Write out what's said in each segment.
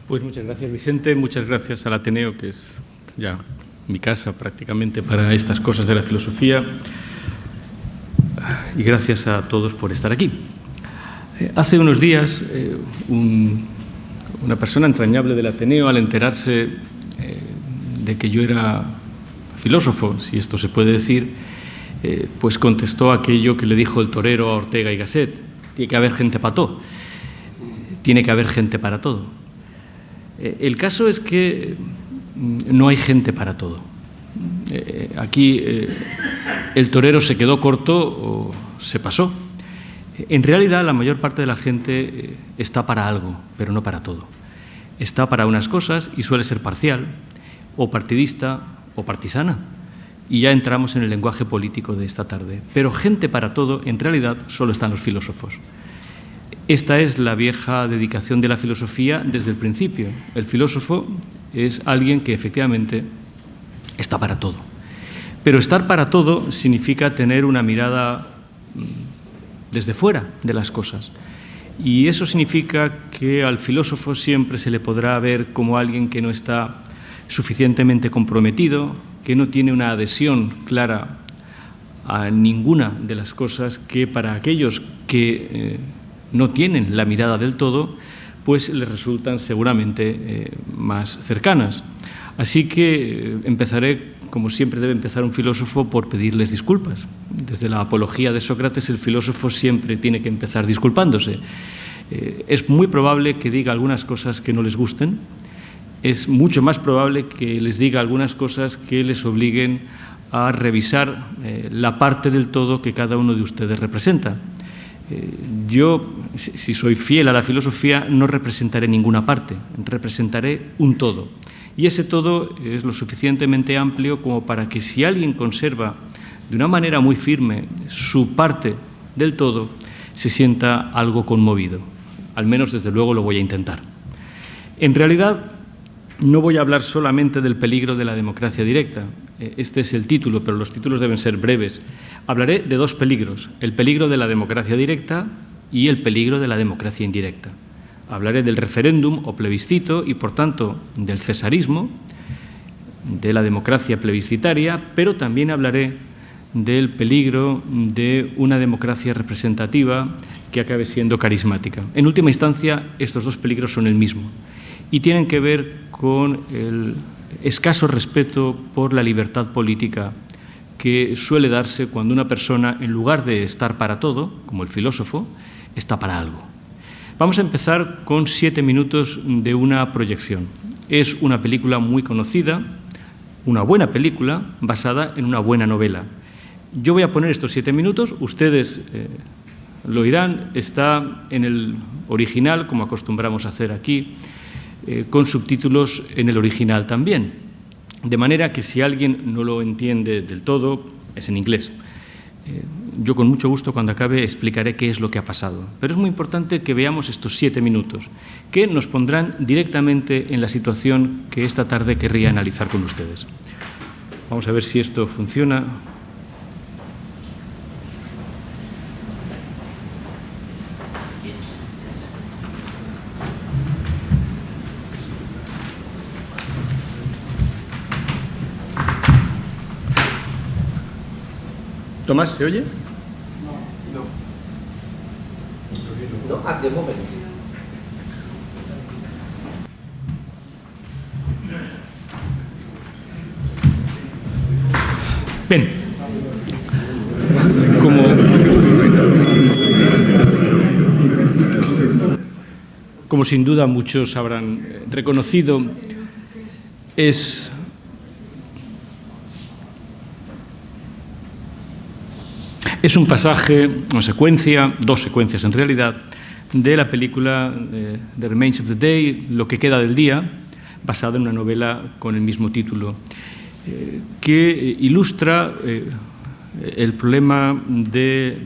Pues muchas gracias, Vicente. Muchas gracias al Ateneo, que es ya mi casa prácticamente para estas cosas de la filosofía. Y gracias a todos por estar aquí. Hace unos días, una persona entrañable del Ateneo, al enterarse de que yo era filósofo, si esto se puede decir, pues contestó aquello que le dijo el torero a Ortega y Gasset: tiene que haber gente para todo, tiene que haber gente para todo. El caso es que no hay gente para todo. Aquí el torero se quedó corto o se pasó. En realidad, la mayor parte de la gente está para algo, pero no para todo. Está para unas cosas y suele ser parcial, o partidista, o partisana. Y ya entramos en el lenguaje político de esta tarde. Pero gente para todo, en realidad, solo están los filósofos. Esta es la vieja dedicación de la filosofía desde el principio. El filósofo es alguien que efectivamente está para todo. Pero estar para todo significa tener una mirada desde fuera de las cosas. Y eso significa que al filósofo siempre se le podrá ver como alguien que no está suficientemente comprometido, que no tiene una adhesión clara a ninguna de las cosas, que para aquellos que no tienen la mirada del todo, pues les resultan seguramente más cercanas. Así que empezaré, como siempre debe empezar un filósofo, por pedirles disculpas. Desde la apología de Sócrates, el filósofo siempre tiene que empezar disculpándose. Es muy probable que diga algunas cosas que no les gusten. Es mucho más probable que les diga algunas cosas que les obliguen a revisar la parte del todo que cada uno de ustedes representa. Yo, si soy fiel a la filosofía, no representaré ninguna parte, representaré un todo. Y ese todo es lo suficientemente amplio como para que, si alguien conserva de una manera muy firme su parte del todo, se sienta algo conmovido. Al menos, desde luego, lo voy a intentar. En realidad, no voy a hablar solamente del peligro de la democracia directa. Este es el título, pero los títulos deben ser breves. Hablaré de dos peligros: el peligro de la democracia directa y el peligro de la democracia indirecta. Hablaré del referéndum o plebiscito y, por tanto, del cesarismo, de la democracia plebiscitaria, pero también hablaré del peligro de una democracia representativa que acabe siendo carismática. En última instancia, estos dos peligros son el mismo y tienen que ver con el escaso respeto por la libertad política que suele darse cuando una persona, en lugar de estar para todo, como el filósofo, está para algo. Vamos a empezar con 7 minutos de una proyección. Es una película muy conocida, una buena película basada en una buena novela. Yo voy a poner estos 7 minutos, ustedes lo oirán, está en el original, como acostumbramos a hacer aquí, con subtítulos en el original también. De manera que si alguien no lo entiende del todo, es en inglés. Yo con mucho gusto, cuando acabe, explicaré qué es lo que ha pasado. Pero es muy importante que veamos estos 7 minutos, que nos pondrán directamente en la situación que esta tarde querría analizar con ustedes. Vamos a ver si esto funciona. Tomás, ¿se oye? No, at the moment. Bien. Como sin duda muchos habrán reconocido, es un pasaje, una secuencia, dos secuencias en realidad, de la película The Remains of the Day, Lo que queda del día, basada en una novela con el mismo título, que ilustra el problema de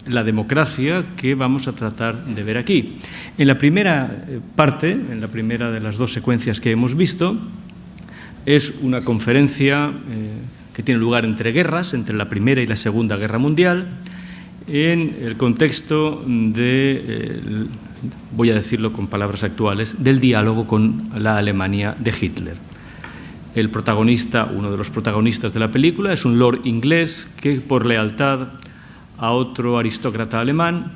la democracia que vamos a tratar de ver aquí. En la primera parte, en la primera de las dos secuencias que hemos visto, es una conferencia que tiene lugar entre guerras, entre la Primera y la Segunda Guerra Mundial, en el contexto de, voy a decirlo con palabras actuales, del diálogo con la Alemania de Hitler. El protagonista, uno de los protagonistas de la película, es un lord inglés que, por lealtad a otro aristócrata alemán,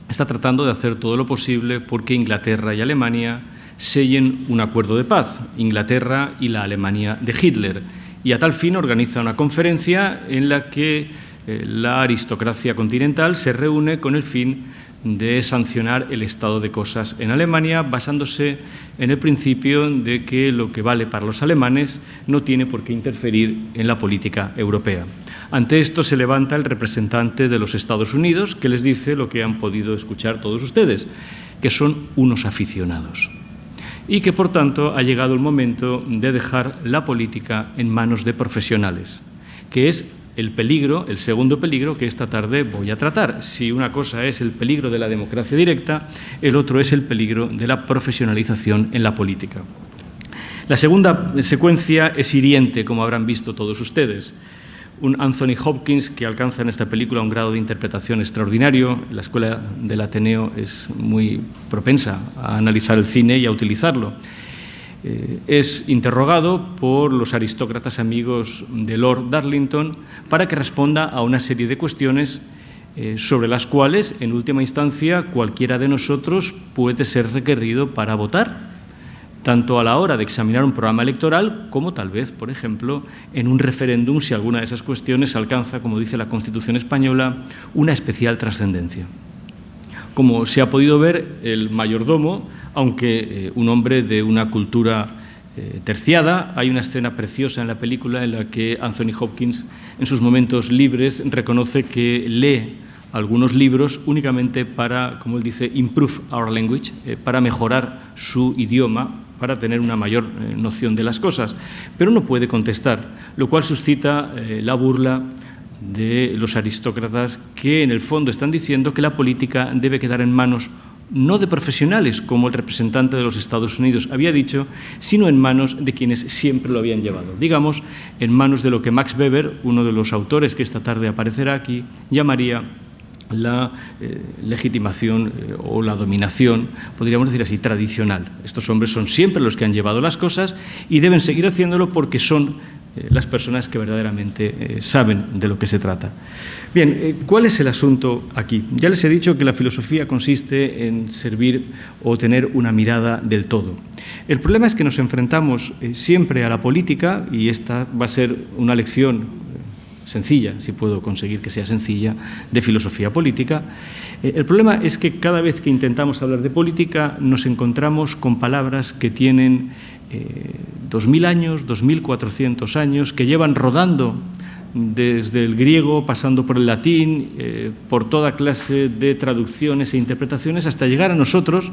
está tratando de hacer todo lo posible porque Inglaterra y Alemania sellen un acuerdo de paz, Inglaterra y la Alemania de Hitler, y a tal fin organiza una conferencia en la que la aristocracia continental se reúne con el fin de sancionar el estado de cosas en Alemania, basándose en el principio de que lo que vale para los alemanes no tiene por qué interferir en la política europea. Ante esto se levanta el representante de los Estados Unidos, que les dice lo que han podido escuchar todos ustedes, que son unos aficionados y que, por tanto, ha llegado el momento de dejar la política en manos de profesionales, que es el peligro, el segundo peligro que esta tarde voy a tratar. Si una cosa es el peligro de la democracia directa, el otro es el peligro de la profesionalización en la política. La segunda secuencia es hiriente, como habrán visto todos ustedes. Un Anthony Hopkins que alcanza en esta película un grado de interpretación extraordinario. La Escuela del Ateneo es muy propensa a analizar el cine y a utilizarlo. Es interrogado por los aristócratas amigos de Lord Darlington para que responda a una serie de cuestiones sobre las cuales, en última instancia, cualquiera de nosotros puede ser requerido para votar, tanto a la hora de examinar un programa electoral como tal vez, por ejemplo, en un referéndum, si alguna de esas cuestiones alcanza, como dice la Constitución española, una especial trascendencia. Como se ha podido ver, el mayordomo, aunque un hombre de una cultura terciada, hay una escena preciosa en la película en la que Anthony Hopkins, en sus momentos libres, reconoce que lee algunos libros únicamente para, como él dice, improve our language, para mejorar su idioma, para tener una mayor noción de las cosas, pero no puede contestar, lo cual suscita la burla de los aristócratas que, en el fondo, están diciendo que la política debe quedar en manos no de profesionales, como el representante de los Estados Unidos había dicho, sino en manos de quienes siempre lo habían llevado. Digamos, en manos de lo que Max Weber, uno de los autores que esta tarde aparecerá aquí, llamaría la legitimación o la dominación, podríamos decir así, tradicional. Estos hombres son siempre los que han llevado las cosas y deben seguir haciéndolo porque son las personas que verdaderamente saben de lo que se trata. Bien, ¿cuál es el asunto aquí? Ya les he dicho que la filosofía consiste en servir o tener una mirada del todo. El problema es que nos enfrentamos siempre a la política, y esta va a ser una lección sencilla, si puedo conseguir que sea sencilla, de filosofía política. El problema es que cada vez que intentamos hablar de política nos encontramos con palabras que tienen 2000 años, 2400 años, que llevan rodando desde el griego, pasando por el latín, por toda clase de traducciones e interpretaciones, hasta llegar a nosotros,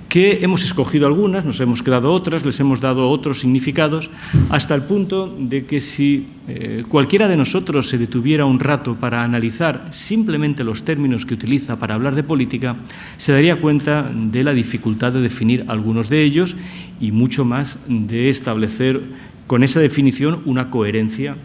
que hemos escogido algunas, nos hemos quedado otras, les hemos dado otros significados, hasta el punto de que si cualquiera de nosotros se detuviera un rato para analizar simplemente los términos que utiliza para hablar de política, se daría cuenta de la dificultad de definir algunos de ellos y mucho más de establecer con esa definición una coherencia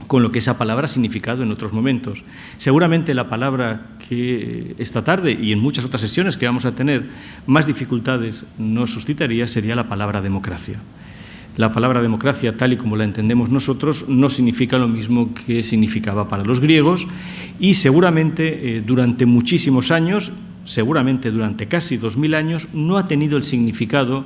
con lo que esa palabra ha significado en otros momentos. Seguramente la palabra que esta tarde y en muchas otras sesiones que vamos a tener más dificultades nos suscitaría sería la palabra democracia. La palabra democracia, tal y como la entendemos nosotros, no significa lo mismo que significaba para los griegos y seguramente durante muchísimos años, seguramente durante casi 2000 años, no ha tenido el significado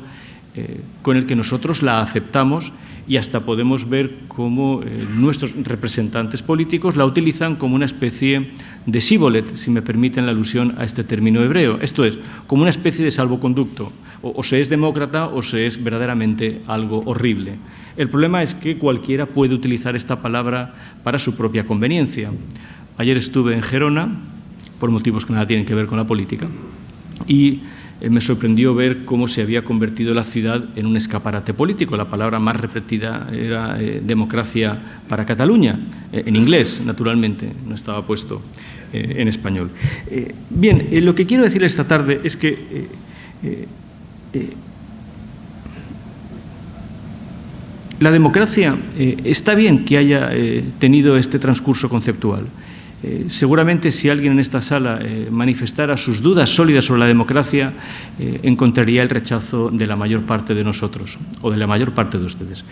con el que nosotros la aceptamos, y hasta podemos ver cómo nuestros representantes políticos la utilizan como una especie de síbolet, si me permiten la alusión a este término hebreo. Esto es, como una especie de salvoconducto. O se es demócrata o se es verdaderamente algo horrible. El problema es que cualquiera puede utilizar esta palabra para su propia conveniencia. Ayer estuve en Gerona, por motivos que nada tienen que ver con la política, y me sorprendió ver cómo se había convertido la ciudad en un escaparate político. La palabra más repetida era democracia para Cataluña, en inglés, naturalmente, no estaba puesto en español. Bien, lo que quiero decir esta tarde es que la democracia está bien que haya tenido este transcurso conceptual. Seguramente si alguien en esta sala manifestara sus dudas sólidas sobre la democracia, encontraría el rechazo de la mayor parte de nosotros o de la mayor parte de ustedes.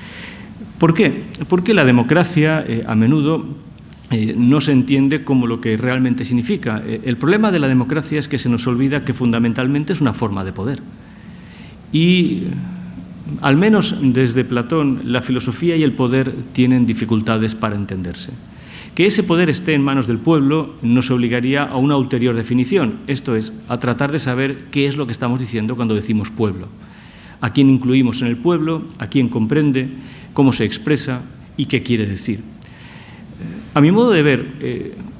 ¿Por qué? Porque la democracia a menudo no se entiende como lo que realmente significa. El problema de la democracia es que se nos olvida que fundamentalmente es una forma de poder. Y al menos desde Platón, la filosofía y el poder tienen dificultades para entenderse. Que ese poder esté en manos del pueblo nos obligaría a una ulterior definición, esto es, a tratar de saber qué es lo que estamos diciendo cuando decimos pueblo. A quién incluimos en el pueblo, a quién comprende, cómo se expresa y qué quiere decir. A mi modo de ver,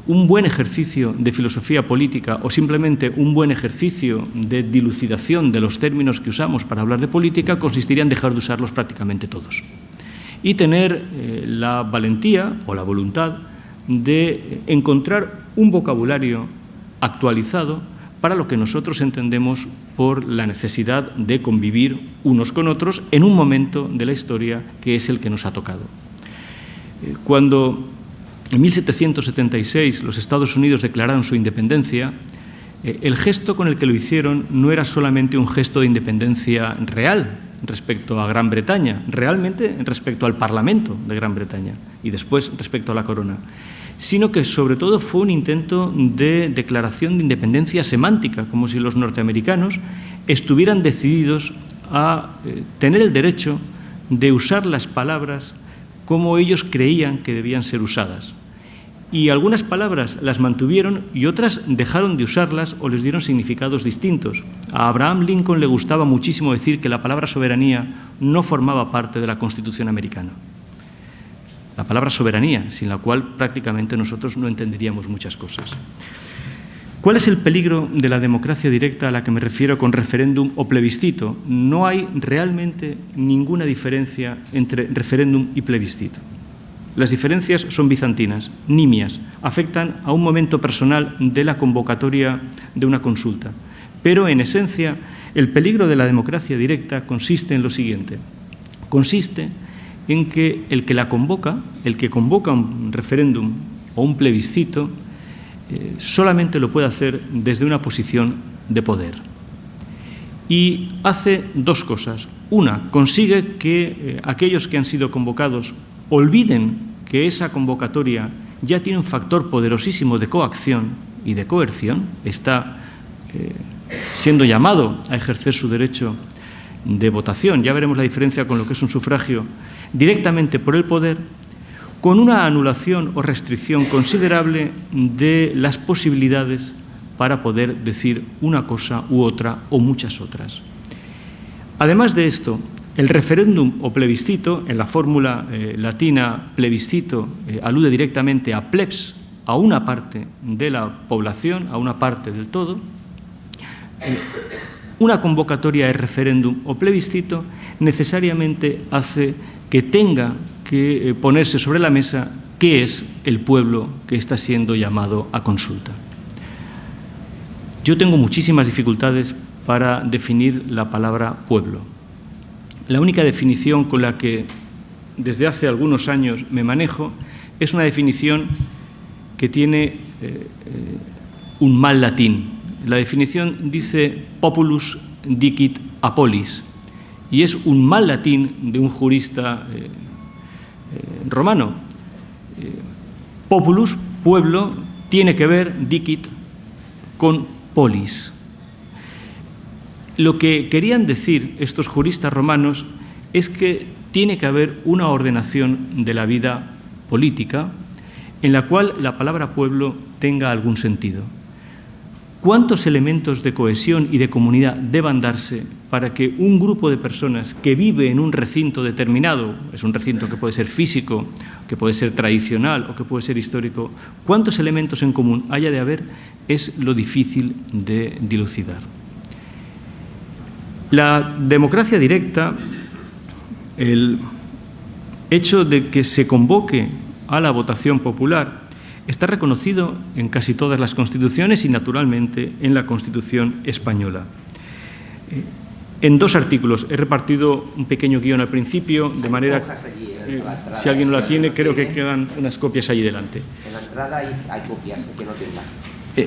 un buen ejercicio de filosofía política o simplemente un buen ejercicio de dilucidación de los términos que usamos para hablar de política consistiría en dejar de usarlos prácticamente todos y tener la valentía o la voluntad de encontrar un vocabulario actualizado para lo que nosotros entendemos por la necesidad de convivir unos con otros en un momento de la historia que es el que nos ha tocado. Cuando en 1776 los Estados Unidos declararon su independencia, el gesto con el que lo hicieron no era solamente un gesto de independencia real respecto a Gran Bretaña, realmente respecto al Parlamento de Gran Bretaña y después respecto a la corona, sino que sobre todo fue un intento de declaración de independencia semántica, como si los norteamericanos estuvieran decididos a tener el derecho de usar las palabras como ellos creían que debían ser usadas. Y algunas palabras las mantuvieron y otras dejaron de usarlas o les dieron significados distintos. A Abraham Lincoln le gustaba muchísimo decir que la palabra soberanía no formaba parte de la Constitución americana. La palabra soberanía, sin la cual prácticamente nosotros no entenderíamos muchas cosas. ¿Cuál es el peligro de la democracia directa a la que me refiero con referéndum o plebiscito? No hay realmente ninguna diferencia entre referéndum y plebiscito. Las diferencias son bizantinas, nimias, afectan a un momento personal de la convocatoria de una consulta. Pero, en esencia, el peligro de la democracia directa consiste en lo siguiente. Consiste en que el que la convoca, el que convoca un referéndum o un plebiscito, solamente lo puede hacer desde una posición de poder. Y hace dos cosas. Una, consigue que aquellos que han sido convocados olviden que esa convocatoria ya tiene un factor poderosísimo de coacción y de coerción, está siendo llamado a ejercer su derecho de votación, ya veremos la diferencia con lo que es un sufragio, directamente por el poder, con una anulación o restricción considerable de las posibilidades para poder decir una cosa u otra o muchas otras. Además de esto, el referéndum o plebiscito, en la fórmula latina plebiscito, alude directamente a plebs, a una parte de la población, a una parte del todo. Una convocatoria de referéndum o plebiscito necesariamente hace que tenga que ponerse sobre la mesa qué es el pueblo que está siendo llamado a consulta. Yo tengo muchísimas dificultades para definir la palabra pueblo. La única definición con la que desde hace algunos años me manejo es una definición que tiene un mal latín. La definición dice populus dicit a polis y es un mal latín de un jurista romano. Populus, pueblo, tiene que ver, dicit, con polis. Lo que querían decir estos juristas romanos es que tiene que haber una ordenación de la vida política en la cual la palabra pueblo tenga algún sentido. ¿Cuántos elementos de cohesión y de comunidad deban darse para que un grupo de personas que vive en un recinto determinado, es un recinto que puede ser físico, que puede ser tradicional o que puede ser histórico, cuántos elementos en común haya de haber es lo difícil de dilucidar? La democracia directa, el hecho de que se convoque a la votación popular, está reconocido en casi todas las constituciones y, naturalmente, en la Constitución española. en 2 artículos. He repartido un pequeño guión al principio, de manera que si alguien no la tiene, creo que quedan unas copias allí delante. En la entrada hay copias que no tienen más.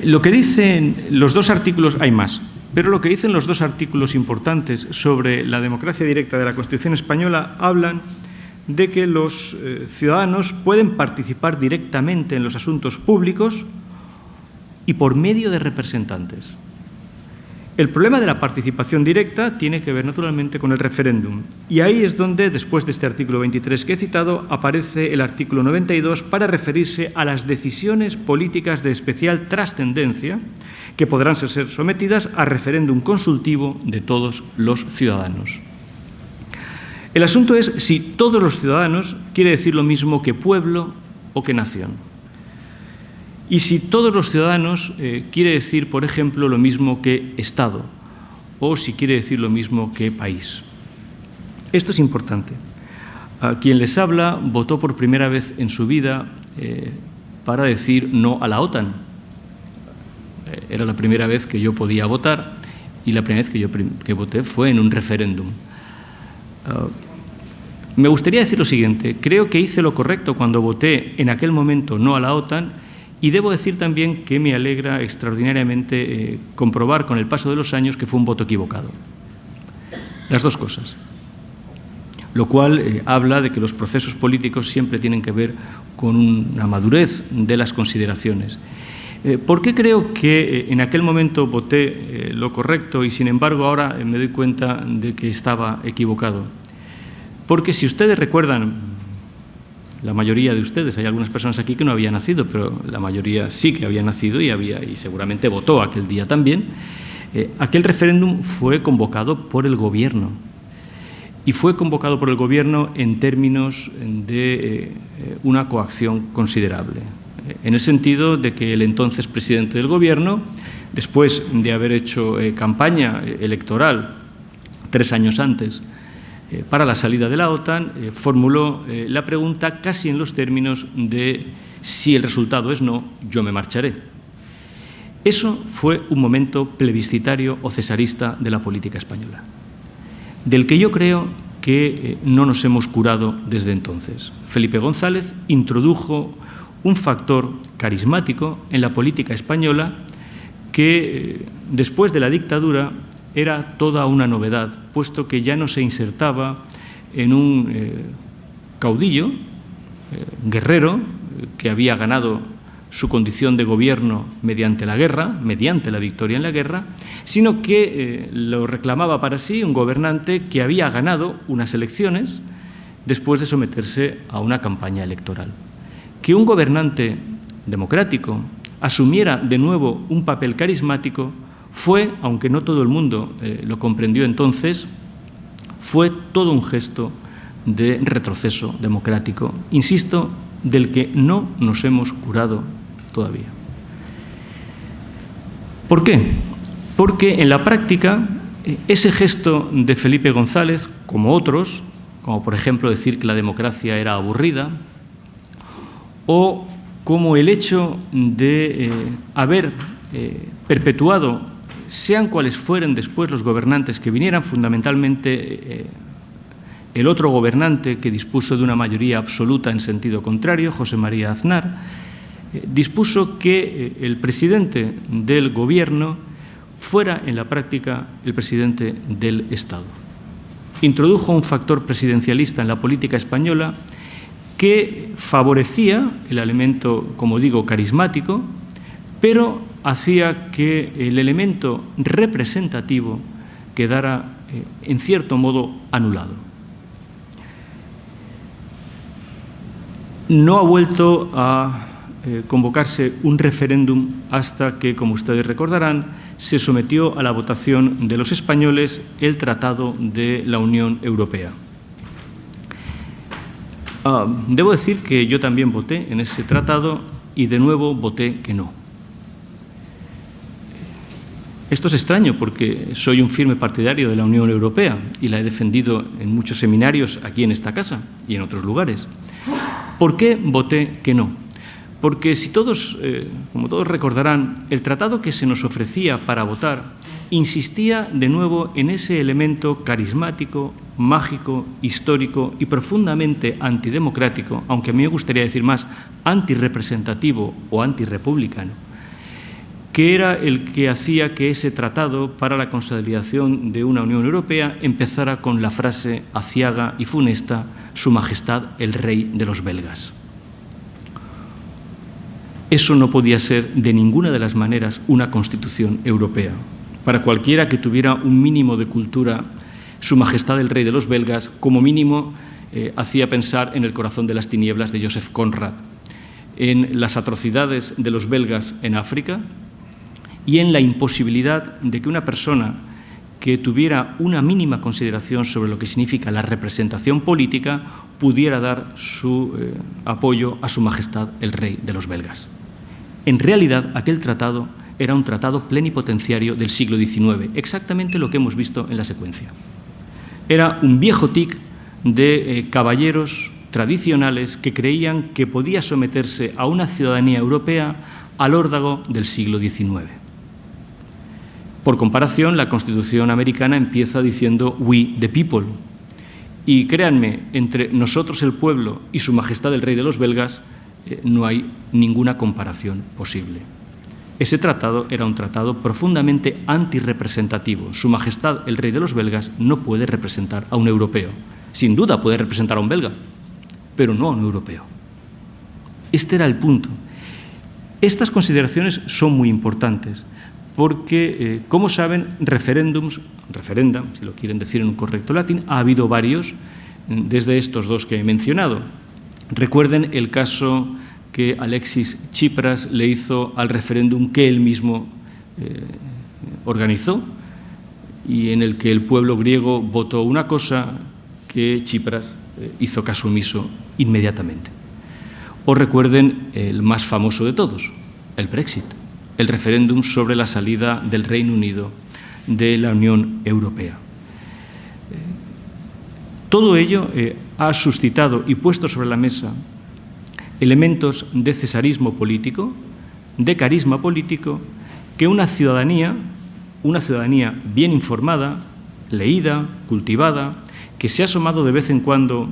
Lo que dicen los 2 artículos, hay más, pero lo que dicen los 2 artículos importantes sobre la democracia directa de la Constitución española hablan de que los ciudadanos pueden participar directamente en los asuntos públicos y por medio de representantes. El problema de la participación directa tiene que ver naturalmente con el referéndum, y ahí es donde, después de este artículo 23 que he citado, aparece el artículo 92 para referirse a las decisiones políticas de especial trascendencia que podrán ser sometidas a referéndum consultivo de todos los ciudadanos. El asunto es si todos los ciudadanos quiere decir lo mismo que pueblo o que nación. Y si todos los ciudadanos quiere decir, por ejemplo, lo mismo que Estado, o si quiere decir lo mismo que país. Esto es importante. A quien les habla votó por primera vez en su vida para decir no a la OTAN. Era la primera vez que yo podía votar y la primera vez que voté fue en un referéndum. Me gustaría decir lo siguiente. Creo que hice lo correcto cuando voté en aquel momento no a la OTAN. Y debo decir también que me alegra extraordinariamente comprobar con el paso de los años que fue un voto equivocado. Las 2 cosas. Lo cual habla de que los procesos políticos siempre tienen que ver con una madurez de las consideraciones. ¿Por qué creo que en aquel momento voté lo correcto y, sin embargo, ahora me doy cuenta de que estaba equivocado? Porque si ustedes recuerdan, la mayoría de ustedes, hay algunas personas aquí que no habían nacido, pero la mayoría sí que había nacido y seguramente votó aquel día también. Aquel referéndum fue convocado por el Gobierno y fue convocado por el Gobierno en términos de una coacción considerable, en el sentido de que el entonces presidente del Gobierno, después de haber hecho campaña electoral 3 años antes, para la salida de la OTAN, formuló la pregunta casi en los términos de si el resultado es no, yo me marcharé. Eso fue un momento plebiscitario o cesarista de la política española, del que yo creo que no nos hemos curado desde entonces. Felipe González introdujo un factor carismático en la política española que después de la dictadura era toda una novedad, puesto que ya no se insertaba en un caudillo, guerrero, que había ganado su condición de gobierno mediante la guerra, mediante la victoria en la guerra, sino que lo reclamaba para sí un gobernante que había ganado unas elecciones después de someterse a una campaña electoral. Que un gobernante democrático asumiera de nuevo un papel carismático fue, aunque no todo el mundo lo comprendió entonces, fue todo un gesto de retroceso democrático, insisto, del que no nos hemos curado todavía. ¿Por qué? Porque en la práctica ese gesto de Felipe González, como otros, como por ejemplo decir que la democracia era aburrida, o como el hecho de haber perpetuado, sean cuales fueren después los gobernantes que vinieran, fundamentalmente el otro gobernante que dispuso de una mayoría absoluta en sentido contrario, José María Aznar, dispuso que el presidente del Gobierno fuera en la práctica el presidente del Estado. Introdujo un factor presidencialista en la política española que favorecía el elemento, como digo, carismático, pero hacía que el elemento representativo quedara, en cierto modo, anulado. No ha vuelto a convocarse un referéndum hasta que, como ustedes recordarán, se sometió a la votación de los españoles el Tratado de la Unión Europea. Debo decir que yo también voté en ese tratado y de nuevo voté que no. Esto es extraño porque soy un firme partidario de la Unión Europea y la he defendido en muchos seminarios aquí en esta casa y en otros lugares. ¿Por qué voté que no? Porque si todos, como todos recordarán, el tratado que se nos ofrecía para votar insistía de nuevo en ese elemento carismático, mágico, histórico y profundamente antidemocrático, aunque a mí me gustaría decir más antirrepresentativo o antirrepublicano, que era el que hacía que ese tratado para la consolidación de una Unión Europea empezara con la frase aciaga y funesta: Su Majestad el Rey de los belgas. Eso no podía ser de ninguna de las maneras una Constitución europea. Para cualquiera que tuviera un mínimo de cultura, Su Majestad el Rey de los belgas, como mínimo, hacía pensar en El corazón de las tinieblas de Joseph Conrad, en las atrocidades de los belgas en África y en la imposibilidad de que una persona que tuviera una mínima consideración sobre lo que significa la representación política pudiera dar su apoyo a Su Majestad el Rey de los belgas. En realidad, aquel tratado era un tratado plenipotenciario del siglo XIX, exactamente lo que hemos visto en la secuencia. Era un viejo tic de caballeros tradicionales que creían que podía someterse a una ciudadanía europea al órdago del siglo XIX. Por comparación, la Constitución americana empieza diciendo "We the people". Y créanme, entre nosotros el pueblo y Su Majestad el Rey de los belgas no hay ninguna comparación posible. Ese tratado era un tratado profundamente antirrepresentativo. Su Majestad el Rey de los belgas no puede representar a un europeo. Sin duda puede representar a un belga, pero no a un europeo. Este era el punto. Estas consideraciones son muy importantes porque, como saben, referenda, si lo quieren decir en un correcto latín, ha habido varios desde estos dos que he mencionado. Recuerden el caso que Alexis Tsipras le hizo al referéndum que él mismo organizó y en el que el pueblo griego votó una cosa que Tsipras hizo caso omiso inmediatamente. O recuerden el más famoso de todos, el Brexit, el referéndum sobre la salida del Reino Unido de la Unión Europea. Todo ello ha suscitado y puesto sobre la mesa elementos de cesarismo político, de carisma político, que una ciudadanía bien informada, leída, cultivada, que se ha asomado de vez en cuando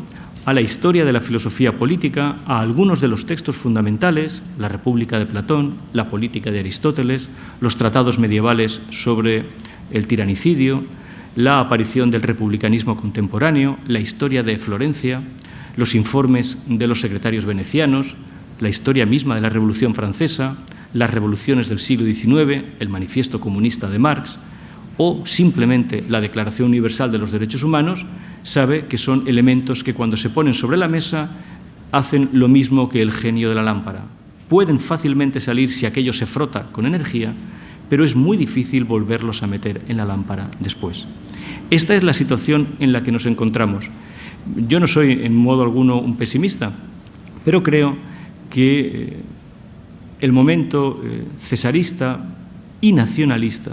a la historia de la filosofía política, a algunos de los textos fundamentales, la República de Platón, la Política de Aristóteles, los tratados medievales sobre el tiranicidio, la aparición del republicanismo contemporáneo, la historia de Florencia, los informes de los secretarios venecianos, la historia misma de la Revolución Francesa, las revoluciones del siglo XIX, el Manifiesto Comunista de Marx o simplemente la Declaración Universal de los Derechos Humanos, sabe que son elementos que cuando se ponen sobre la mesa hacen lo mismo que el genio de la lámpara. Pueden fácilmente salir si aquello se frota con energía, pero es muy difícil volverlos a meter en la lámpara después. Esta es la situación en la que nos encontramos. Yo no soy en modo alguno un pesimista, pero creo que el momento cesarista y nacionalista,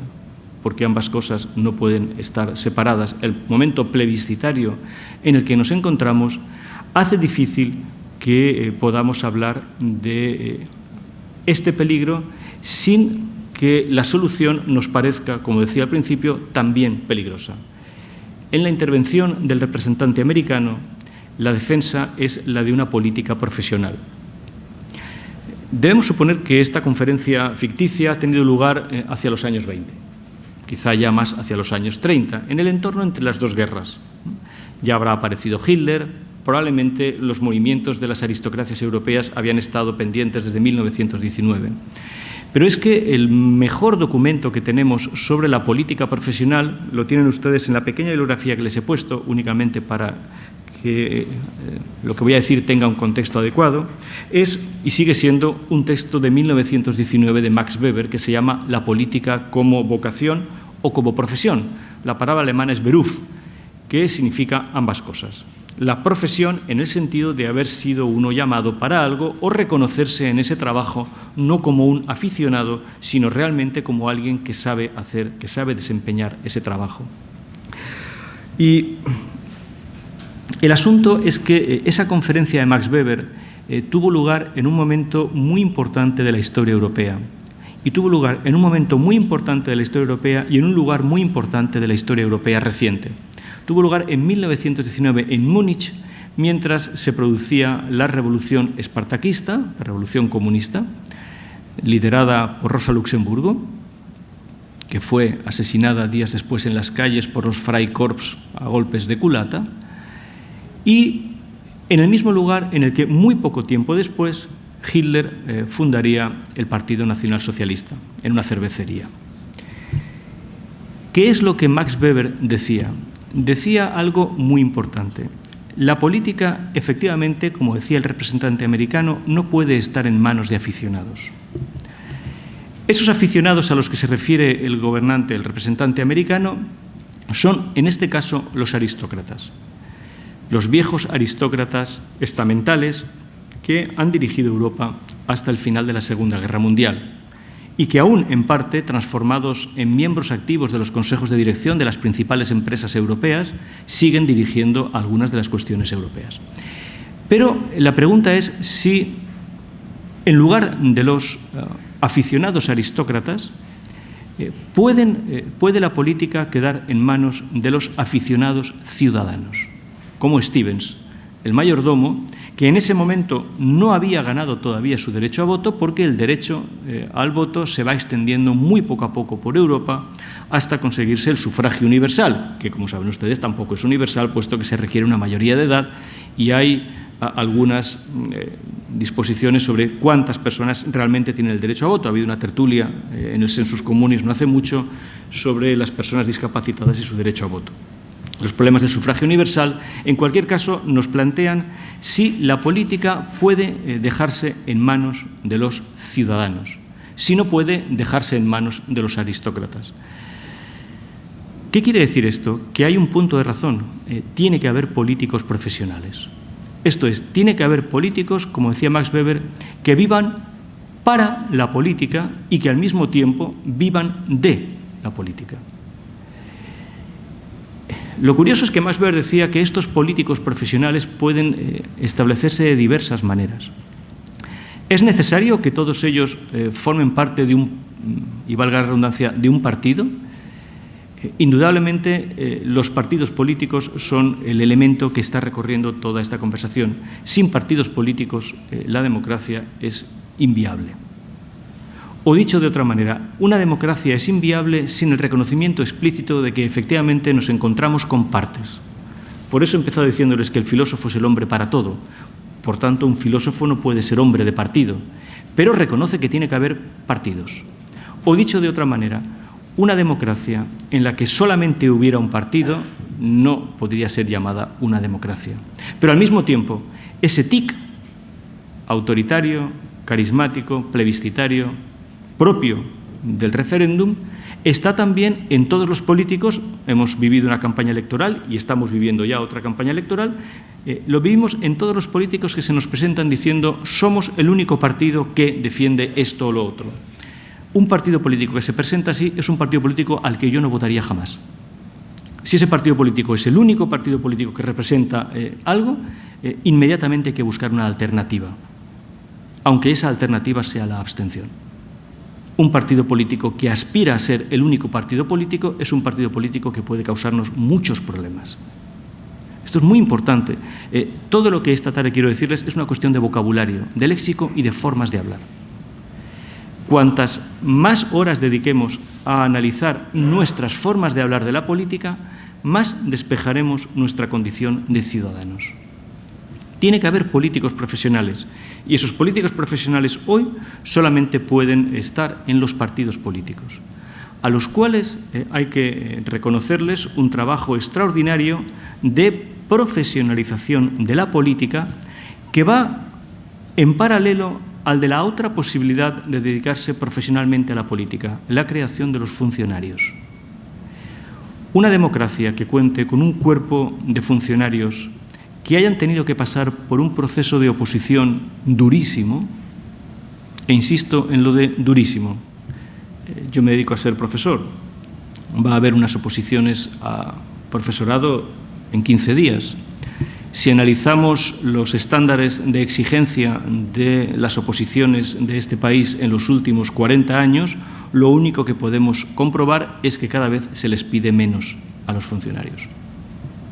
porque ambas cosas no pueden estar separadas, el momento plebiscitario en el que nos encontramos, hace difícil que podamos hablar de este peligro sin que la solución nos parezca, como decía al principio, también peligrosa. En la intervención del representante americano, la defensa es la de una política profesional. Debemos suponer que esta conferencia ficticia ha tenido lugar hacia los años 20, quizá ya más hacia los años 30, en el entorno entre las dos guerras. Ya habrá aparecido Hitler, probablemente los movimientos de las aristocracias europeas habían estado pendientes desde 1919. Pero es que el mejor documento que tenemos sobre la política profesional lo tienen ustedes en la pequeña bibliografía que les he puesto, únicamente para que lo que voy a decir tenga un contexto adecuado, es y sigue siendo un texto de 1919 de Max Weber que se llama La política como vocación o como profesión. La palabra alemana es Beruf, que significa ambas cosas. La profesión en el sentido de haber sido uno llamado para algo o reconocerse en ese trabajo no como un aficionado, sino realmente como alguien que sabe hacer, que sabe desempeñar ese trabajo. Y el asunto es que esa conferencia de Max Weber tuvo lugar en un momento muy importante de la historia europea y tuvo lugar en un momento muy importante de la historia europea y en un lugar muy importante de la historia europea reciente. Tuvo lugar en 1919 en Múnich, mientras se producía la revolución espartaquista, la revolución comunista, liderada por Rosa Luxemburgo, que fue asesinada días después en las calles por los Freikorps a golpes de culata, y en el mismo lugar en el que muy poco tiempo después Hitler fundaría el Partido Nacional Socialista, en una cervecería. ¿Qué es lo que Max Weber decía? Decía algo muy importante. La política, efectivamente, como decía el representante americano, no puede estar en manos de aficionados. Esos aficionados a los que se refiere el gobernante, el representante americano, son, en este caso, los aristócratas. Los viejos aristócratas estamentales que han dirigido Europa hasta el final de la Segunda Guerra Mundial y que aún, en parte, transformados en miembros activos de los consejos de dirección de las principales empresas europeas, siguen dirigiendo algunas de las cuestiones europeas. Pero la pregunta es si, en lugar de los aficionados aristócratas, puede la política quedar en manos de los aficionados ciudadanos, como Stevens, el mayordomo, que en ese momento no había ganado todavía su derecho a voto, porque el derecho al voto se va extendiendo muy poco a poco por Europa hasta conseguirse el sufragio universal, que, como saben ustedes, tampoco es universal, puesto que se requiere una mayoría de edad y hay algunas disposiciones sobre cuántas personas realmente tienen el derecho a voto. Ha habido una tertulia en el Sensus Communis no hace mucho sobre las personas discapacitadas y su derecho a voto. Los problemas del sufragio universal, en cualquier caso, nos plantean si la política puede dejarse en manos de los ciudadanos, si no puede dejarse en manos de los aristócratas. ¿Qué quiere decir esto? Que hay un punto de razón. Tiene que haber políticos profesionales. Esto es, tiene que haber políticos, como decía Max Weber, que vivan para la política y que al mismo tiempo vivan de la política. Lo curioso es que Max Weber decía que estos políticos profesionales pueden establecerse de diversas maneras. ¿Es necesario que todos ellos formen parte de un, y valga la redundancia, de un partido? Indudablemente, los partidos políticos son el elemento que está recorriendo toda esta conversación. Sin partidos políticos, la democracia es inviable. O dicho de otra manera, una democracia es inviable sin el reconocimiento explícito de que efectivamente nos encontramos con partes. Por eso he empezado diciéndoles que el filósofo es el hombre para todo. Por tanto, un filósofo no puede ser hombre de partido, pero reconoce que tiene que haber partidos. O dicho de otra manera, una democracia en la que solamente hubiera un partido no podría ser llamada una democracia. Pero al mismo tiempo, ese tic autoritario, carismático, plebiscitario, propio del referéndum, está también en todos los políticos. Hemos vivido una campaña electoral y estamos viviendo ya otra campaña electoral. Lo vivimos en todos los políticos que se nos presentan diciendo somos el único partido que defiende esto o lo otro. Un partido político que se presenta así es un partido político al que yo no votaría jamás. Si ese partido político es el único partido político que representa algo, inmediatamente hay que buscar una alternativa, aunque esa alternativa sea la abstención. Un partido político que aspira a ser el único partido político es un partido político que puede causarnos muchos problemas. Esto es muy importante. Todo lo que esta tarde quiero decirles es una cuestión de vocabulario, de léxico y de formas de hablar. Cuantas más horas dediquemos a analizar nuestras formas de hablar de la política, más despejaremos nuestra condición de ciudadanos. Tiene que haber políticos profesionales y esos políticos profesionales hoy solamente pueden estar en los partidos políticos, a los cuales hay que reconocerles un trabajo extraordinario de profesionalización de la política que va en paralelo al de la otra posibilidad de dedicarse profesionalmente a la política, la creación de los funcionarios. Una democracia que cuente con un cuerpo de funcionarios que hayan tenido que pasar por un proceso de oposición durísimo, e insisto en lo de durísimo. Yo me dedico a ser profesor. Va a haber unas oposiciones a profesorado en 15 días. Si analizamos los estándares de exigencia de las oposiciones de este país en los últimos 40 años, lo único que podemos comprobar es que cada vez se les pide menos a los funcionarios.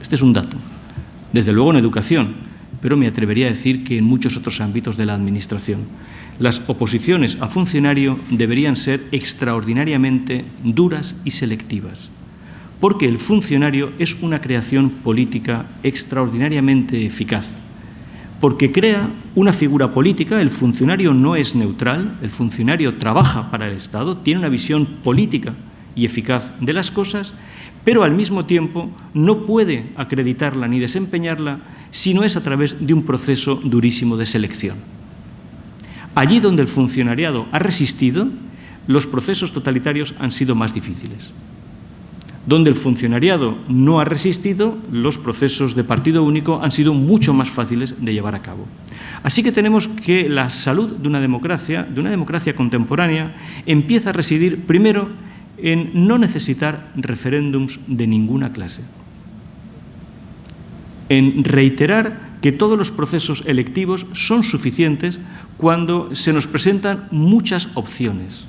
Este es un dato. Desde luego en educación, pero me atrevería a decir que en muchos otros ámbitos de la Administración. Las oposiciones a funcionario deberían ser extraordinariamente duras y selectivas, porque el funcionario es una creación política extraordinariamente eficaz, porque crea una figura política. El funcionario no es neutral, el funcionario trabaja para el Estado, tiene una visión política y eficaz de las cosas, pero al mismo tiempo no puede acreditarla ni desempeñarla si no es a través de un proceso durísimo de selección. Allí donde el funcionariado ha resistido, los procesos totalitarios han sido más difíciles. Donde el funcionariado no ha resistido, los procesos de partido único han sido mucho más fáciles de llevar a cabo. Así que tenemos que la salud de una democracia contemporánea, empieza a residir primero en no necesitar referéndums de ninguna clase, en reiterar que todos los procesos electivos son suficientes cuando se nos presentan muchas opciones.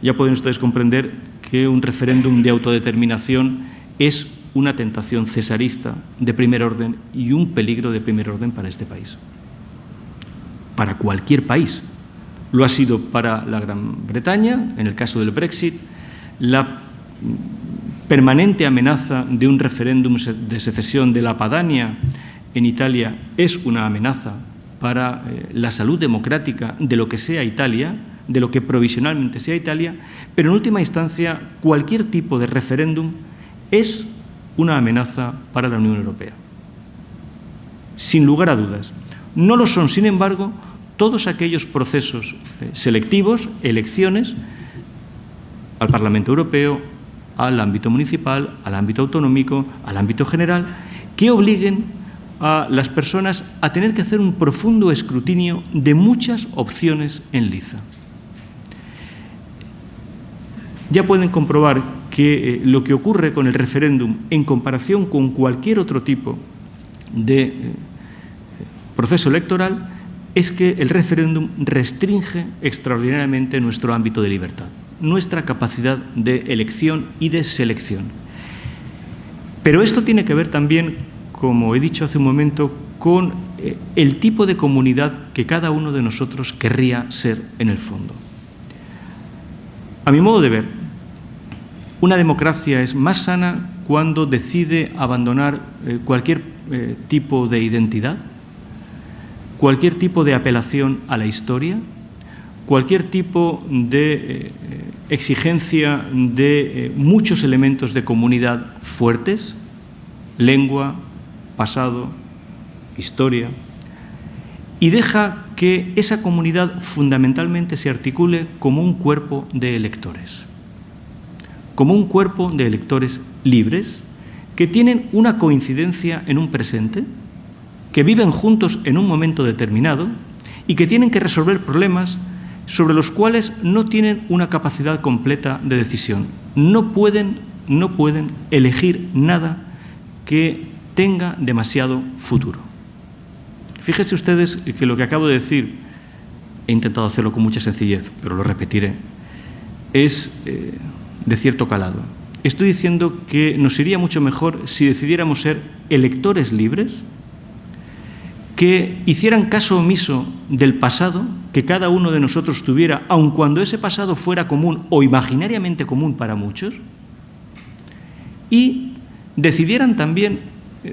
Ya pueden ustedes comprender que un referéndum de autodeterminación es una tentación cesarista de primer orden y un peligro de primer orden para este país. Para cualquier país. Lo ha sido para la Gran Bretaña, en el caso del Brexit. La permanente amenaza de un referéndum de secesión de la Padania en Italia es una amenaza para la salud democrática de lo que sea Italia, de lo que provisionalmente sea Italia, pero en última instancia cualquier tipo de referéndum es una amenaza para la Unión Europea. Sin lugar a dudas. No lo son, sin embargo, todos aquellos procesos selectivos, elecciones, al Parlamento Europeo, al ámbito municipal, al ámbito autonómico, al ámbito general, que obliguen a las personas a tener que hacer un profundo escrutinio de muchas opciones en liza. Ya pueden comprobar que lo que ocurre con el referéndum en comparación con cualquier otro tipo de proceso electoral es que el referéndum restringe extraordinariamente nuestro ámbito de libertad, nuestra capacidad de elección y de selección. Pero esto tiene que ver también, como he dicho hace un momento, con el tipo de comunidad que cada uno de nosotros querría ser en el fondo. A mi modo de ver, una democracia es más sana cuando decide abandonar cualquier tipo de identidad, cualquier tipo de apelación a la historia, cualquier tipo de exigencia de muchos elementos de comunidad fuertes, lengua, pasado, historia, y deja que esa comunidad fundamentalmente se articule como un cuerpo de electores, como un cuerpo de electores libres que tienen una coincidencia en un presente, que viven juntos en un momento determinado y que tienen que resolver problemas sobre los cuales no tienen una capacidad completa de decisión. No pueden elegir nada que tenga demasiado futuro. Fíjense ustedes que lo que acabo de decir, he intentado hacerlo con mucha sencillez, pero lo repetiré, es de cierto calado. Estoy diciendo que nos iría mucho mejor si decidiéramos ser electores libres, que hicieran caso omiso del pasado que cada uno de nosotros tuviera, aun cuando ese pasado fuera común o imaginariamente común para muchos, y decidieran también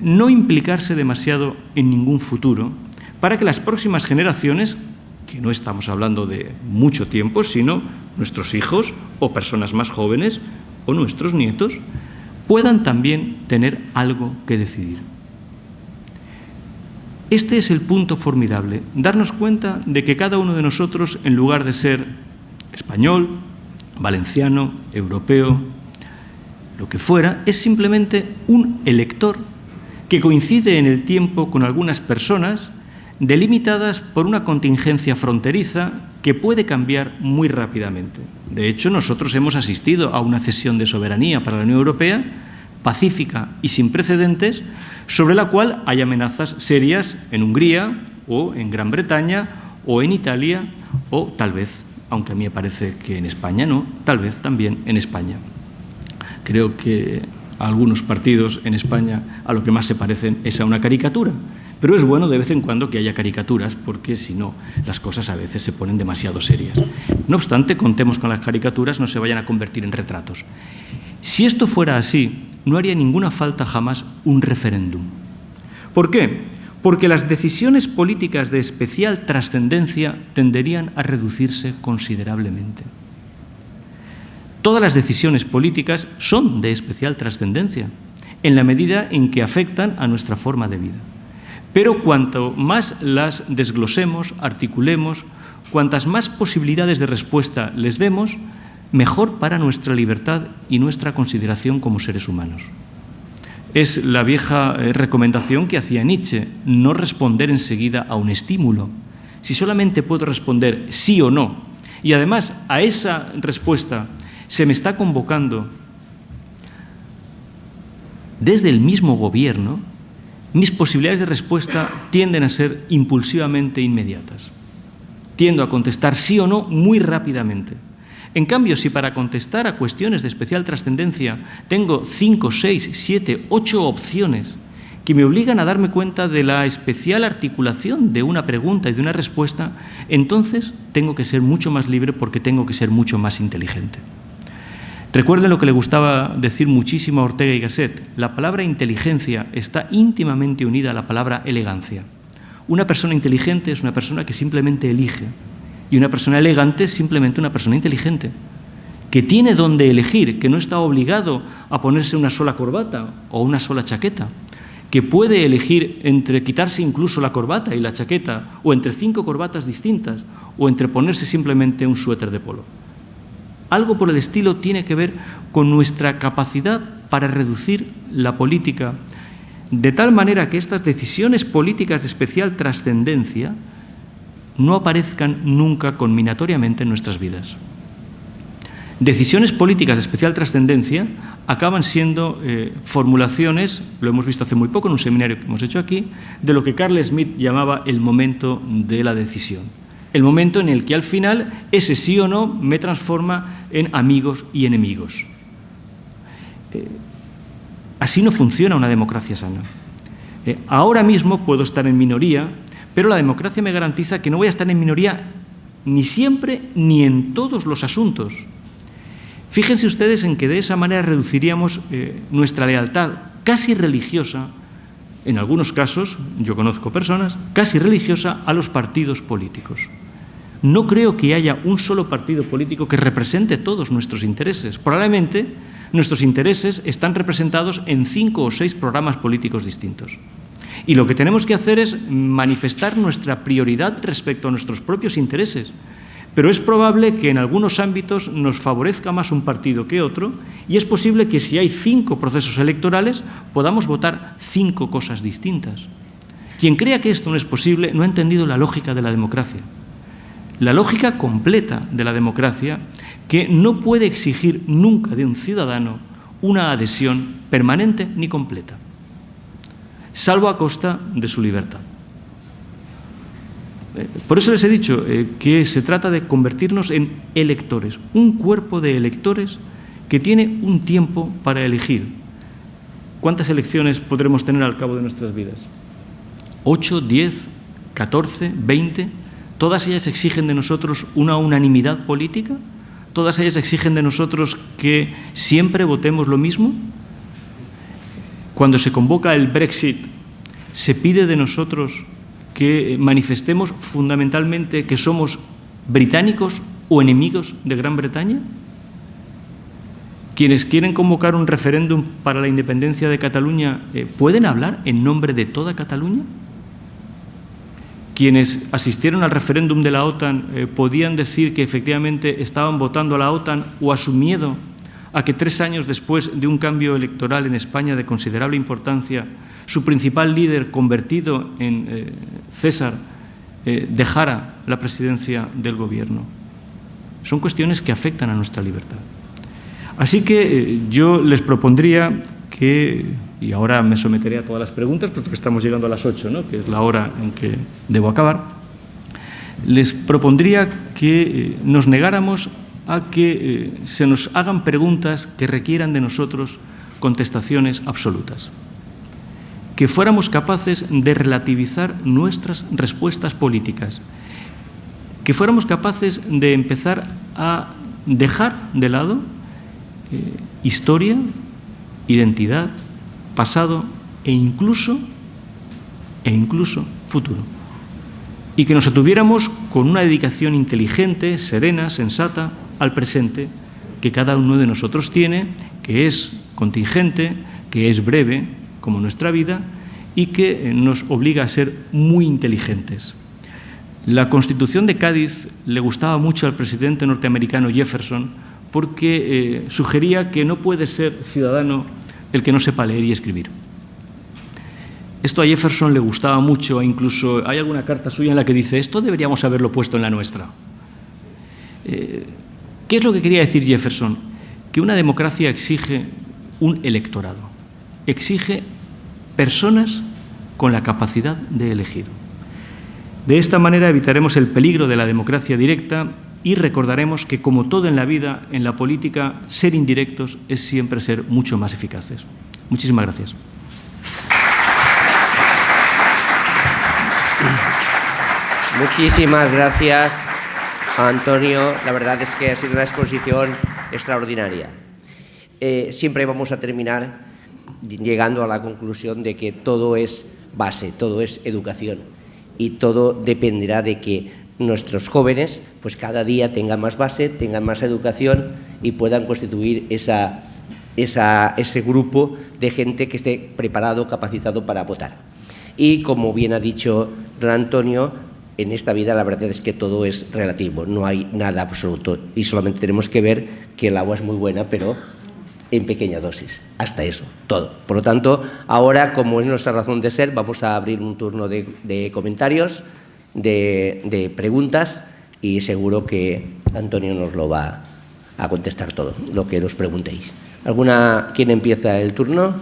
no implicarse demasiado en ningún futuro para que las próximas generaciones, que no estamos hablando de mucho tiempo, sino nuestros hijos o personas más jóvenes o nuestros nietos, puedan también tener algo que decidir. Este es el punto formidable, darnos cuenta de que cada uno de nosotros, en lugar de ser español, valenciano, europeo, lo que fuera, es simplemente un elector que coincide en el tiempo con algunas personas delimitadas por una contingencia fronteriza que puede cambiar muy rápidamente. De hecho, nosotros hemos asistido a una cesión de soberanía para la Unión Europea, pacífica y sin precedentes, sobre la cual hay amenazas serias en Hungría o en Gran Bretaña o en Italia o tal vez, aunque a mí me parece que en España no, tal vez también en España. Creo que algunos partidos en España a lo que más se parecen es a una caricatura, pero es bueno de vez en cuando que haya caricaturas porque si no las cosas a veces se ponen demasiado serias. No obstante, contemos con las caricaturas, no se vayan a convertir en retratos. Si esto fuera así, no haría ninguna falta jamás un referéndum. ¿Por qué? Porque las decisiones políticas de especial trascendencia tenderían a reducirse considerablemente. Todas las decisiones políticas son de especial trascendencia, en la medida en que afectan a nuestra forma de vida. Pero cuanto más las desglosemos, articulemos, cuantas más posibilidades de respuesta les demos, mejor para nuestra libertad y nuestra consideración como seres humanos. Es la vieja recomendación que hacía Nietzsche, no responder enseguida a un estímulo. Si solamente puedo responder sí o no, y además a esa respuesta se me está convocando desde el mismo gobierno, mis posibilidades de respuesta tienden a ser impulsivamente inmediatas. Tiendo a contestar sí o no muy rápidamente. En cambio, si para contestar a cuestiones de especial trascendencia tengo 5, 6, 7, 8 opciones que me obligan a darme cuenta de la especial articulación de una pregunta y de una respuesta, entonces tengo que ser mucho más libre porque tengo que ser mucho más inteligente. Recuerden lo que le gustaba decir muchísimo a Ortega y Gasset. La palabra inteligencia está íntimamente unida a la palabra elegancia. Una persona inteligente es una persona que simplemente elige. Y una persona elegante es simplemente una persona inteligente, que tiene dónde elegir, que no está obligado a ponerse una sola corbata o una sola chaqueta, que puede elegir entre quitarse incluso la corbata y la chaqueta, o entre 5 corbatas distintas, o entre ponerse simplemente un suéter de polo. Algo por el estilo tiene que ver con nuestra capacidad para reducir la política, de tal manera que estas decisiones políticas de especial trascendencia no aparezcan nunca combinatoriamente en nuestras vidas. Decisiones políticas de especial trascendencia acaban siendo formulaciones, lo hemos visto hace muy poco en un seminario que hemos hecho aquí, de lo que Carl Schmitt llamaba el momento de la decisión. El momento en el que al final ese sí o no me transforma en amigos y enemigos. Así no funciona una democracia sana. Ahora mismo puedo estar en minoría, pero la democracia me garantiza que no voy a estar en minoría ni siempre ni en todos los asuntos. Fíjense ustedes en que de esa manera reduciríamos nuestra lealtad casi religiosa, en algunos casos, yo conozco personas, casi religiosa a los partidos políticos. No creo que haya un solo partido político que represente todos nuestros intereses. Probablemente nuestros intereses están representados en 5 o 6 programas políticos distintos. Y lo que tenemos que hacer es manifestar nuestra prioridad respecto a nuestros propios intereses. Pero es probable que en algunos ámbitos nos favorezca más un partido que otro y es posible que si hay 5 procesos electorales podamos votar 5 cosas distintas. Quien crea que esto no es posible no ha entendido la lógica de la democracia. La lógica completa de la democracia que no puede exigir nunca de un ciudadano una adhesión permanente ni completa, salvo a costa de su libertad. Por eso les he dicho que se trata de convertirnos en electores, un cuerpo de electores que tiene un tiempo para elegir. ¿Cuántas elecciones podremos tener al cabo de nuestras vidas? ¿8, 10, 14, 20? ¿Todas ellas exigen de nosotros una unanimidad política? ¿Todas ellas exigen de nosotros que siempre votemos lo mismo? Cuando se convoca el Brexit, ¿se pide de nosotros que manifestemos fundamentalmente que somos británicos o enemigos de Gran Bretaña? Quienes quieren convocar un referéndum para la independencia de Cataluña, ¿pueden hablar en nombre de toda Cataluña? Quienes asistieron al referéndum de la OTAN podían decir que efectivamente estaban votando a la OTAN o a su miedo a que 3 años después de un cambio electoral en España de considerable importancia, su principal líder convertido en César dejara la presidencia del gobierno. Son cuestiones que afectan a nuestra libertad. Así que yo les propondría que y ahora me someteré a todas las preguntas, puesto que estamos llegando a las 8, ¿no?, que es la hora en que debo acabar, les propondría que nos negáramos a que se nos hagan preguntas que requieran de nosotros contestaciones absolutas, que fuéramos capaces de relativizar nuestras respuestas políticas, que fuéramos capaces de empezar a dejar de lado historia, identidad, pasado e incluso futuro. Y que nos atuviéramos con una dedicación inteligente, serena, sensata al presente que cada uno de nosotros tiene, que es contingente, que es breve, como nuestra vida, y que nos obliga a ser muy inteligentes. La Constitución de Cádiz le gustaba mucho al presidente norteamericano Jefferson porque sugería que no puede ser ciudadano el que no sepa leer y escribir. Esto a Jefferson le gustaba mucho, incluso hay alguna carta suya en la que dice: esto deberíamos haberlo puesto en la nuestra. ¿Qué es lo que quería decir Jefferson? Que una democracia exige un electorado, exige personas con la capacidad de elegir. De esta manera evitaremos el peligro de la democracia directa y recordaremos que, como todo en la vida, en la política, ser indirectos es siempre ser mucho más eficaces. Muchísimas gracias. Muchísimas gracias, Antonio. La verdad es que ha sido una exposición extraordinaria. Siempre vamos a terminar llegando a la conclusión de que todo es base, todo es educación y todo dependerá de que nuestros jóvenes pues cada día tengan más base, tengan más educación y puedan constituir ese grupo de gente que esté preparado, capacitado para votar. Y como bien ha dicho don Antonio, en esta vida la verdad es que todo es relativo, no hay nada absoluto y solamente tenemos que ver que el agua es muy buena, pero en pequeña dosis, hasta eso, todo. Por lo tanto, ahora, como es nuestra razón de ser, vamos a abrir un turno de comentarios, de preguntas, y seguro que Antonio nos lo va a contestar todo, lo que nos preguntéis. ¿Quién empieza el turno?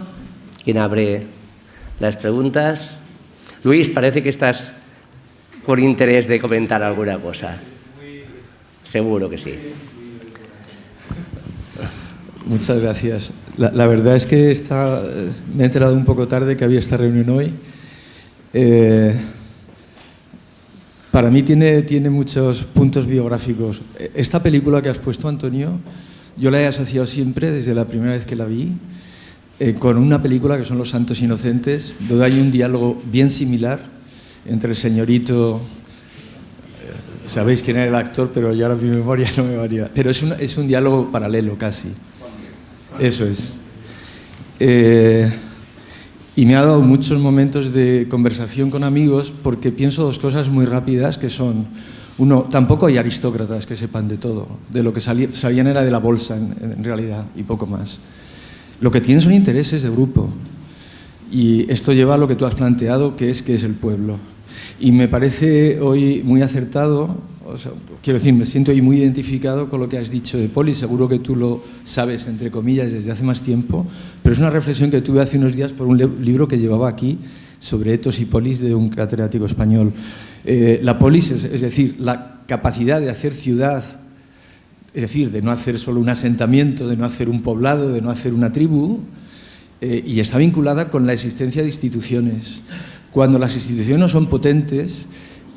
¿Quién abre las preguntas? Luis, parece que estás con interés de comentar alguna cosa. Seguro que sí. Muchas gracias. La verdad es que me he enterado un poco tarde que había esta reunión hoy. Para mí tiene muchos puntos biográficos. Esta película que has puesto, Antonio, yo la he asociado siempre, desde la primera vez que la vi, con una película que son Los Santos Inocentes, donde hay un diálogo bien similar entre el señorito... Sabéis quién era el actor, pero yo ahora mi memoria no me varía. Pero es un diálogo paralelo casi. Eso es. Y me ha dado muchos momentos de conversación con amigos porque pienso dos cosas muy rápidas que son: uno, tampoco hay aristócratas que sepan de todo. De lo que sabían era de la bolsa en realidad y poco más. Lo que tienen son intereses de grupo. Y esto lleva a lo que tú has planteado, que es el pueblo. Y me parece hoy muy acertado, quiero decir, me siento hoy muy identificado con lo que has dicho de Poli. Seguro que tú lo sabes, entre comillas, desde hace más tiempo, pero es una reflexión que tuve hace unos días por un libro que llevaba aquí sobre etos y polis de un catedrático español. La polis, es decir, la capacidad de hacer ciudad, es decir, de no hacer solo un asentamiento, de no hacer un poblado, de no hacer una tribu, y está vinculada con la existencia de instituciones. Cuando las instituciones no son potentes,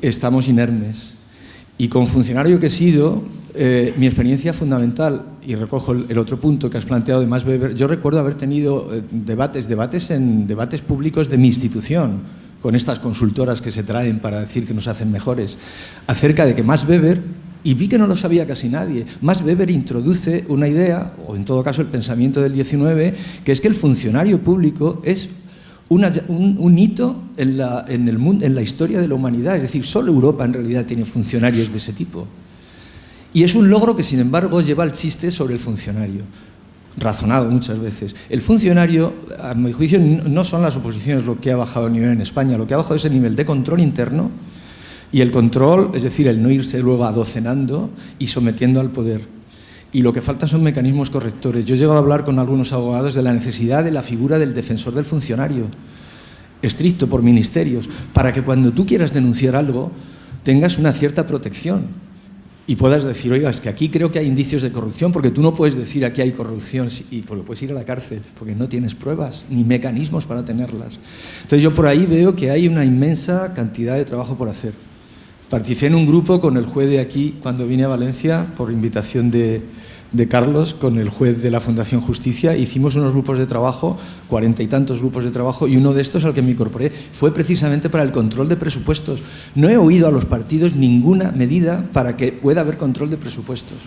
estamos inermes. Y como funcionario que he sido, mi experiencia fundamental, y recojo el otro punto que has planteado de Max Weber, yo recuerdo haber tenido debates públicos de mi institución, con estas consultoras que se traen para decir que nos hacen mejores, acerca de que Max Weber, y vi que no lo sabía casi nadie, Max Weber introduce una idea, o en todo caso el pensamiento del 19, que es que el funcionario público es un hito en la historia de la humanidad. Es decir, solo Europa en realidad tiene funcionarios de ese tipo. Y es un logro que, sin embargo, lleva el chiste sobre el funcionario, razonado muchas veces. El funcionario, a mi juicio, no son las oposiciones lo que ha bajado el nivel en España, lo que ha bajado es el nivel de control interno y el control, es decir, el no irse luego adocenando y sometiendo al poder. Y lo que falta son mecanismos correctores. Yo he llegado a hablar con algunos abogados de la necesidad de la figura del defensor del funcionario, estricto por ministerios, para que cuando tú quieras denunciar algo tengas una cierta protección y puedas decir, oiga, es que aquí creo que hay indicios de corrupción, porque tú no puedes decir aquí hay corrupción y porque puedes ir a la cárcel, porque no tienes pruebas ni mecanismos para tenerlas. Entonces yo por ahí veo que hay una inmensa cantidad de trabajo por hacer. Participé en un grupo con el juez de aquí cuando vine a Valencia por invitación de Carlos, con el juez de la Fundación Justicia. Hicimos unos grupos de trabajo, 40 y tantos grupos de trabajo, y uno de estos al que me incorporé fue precisamente para el control de presupuestos. No he oído a los partidos ninguna medida para que pueda haber control de presupuestos.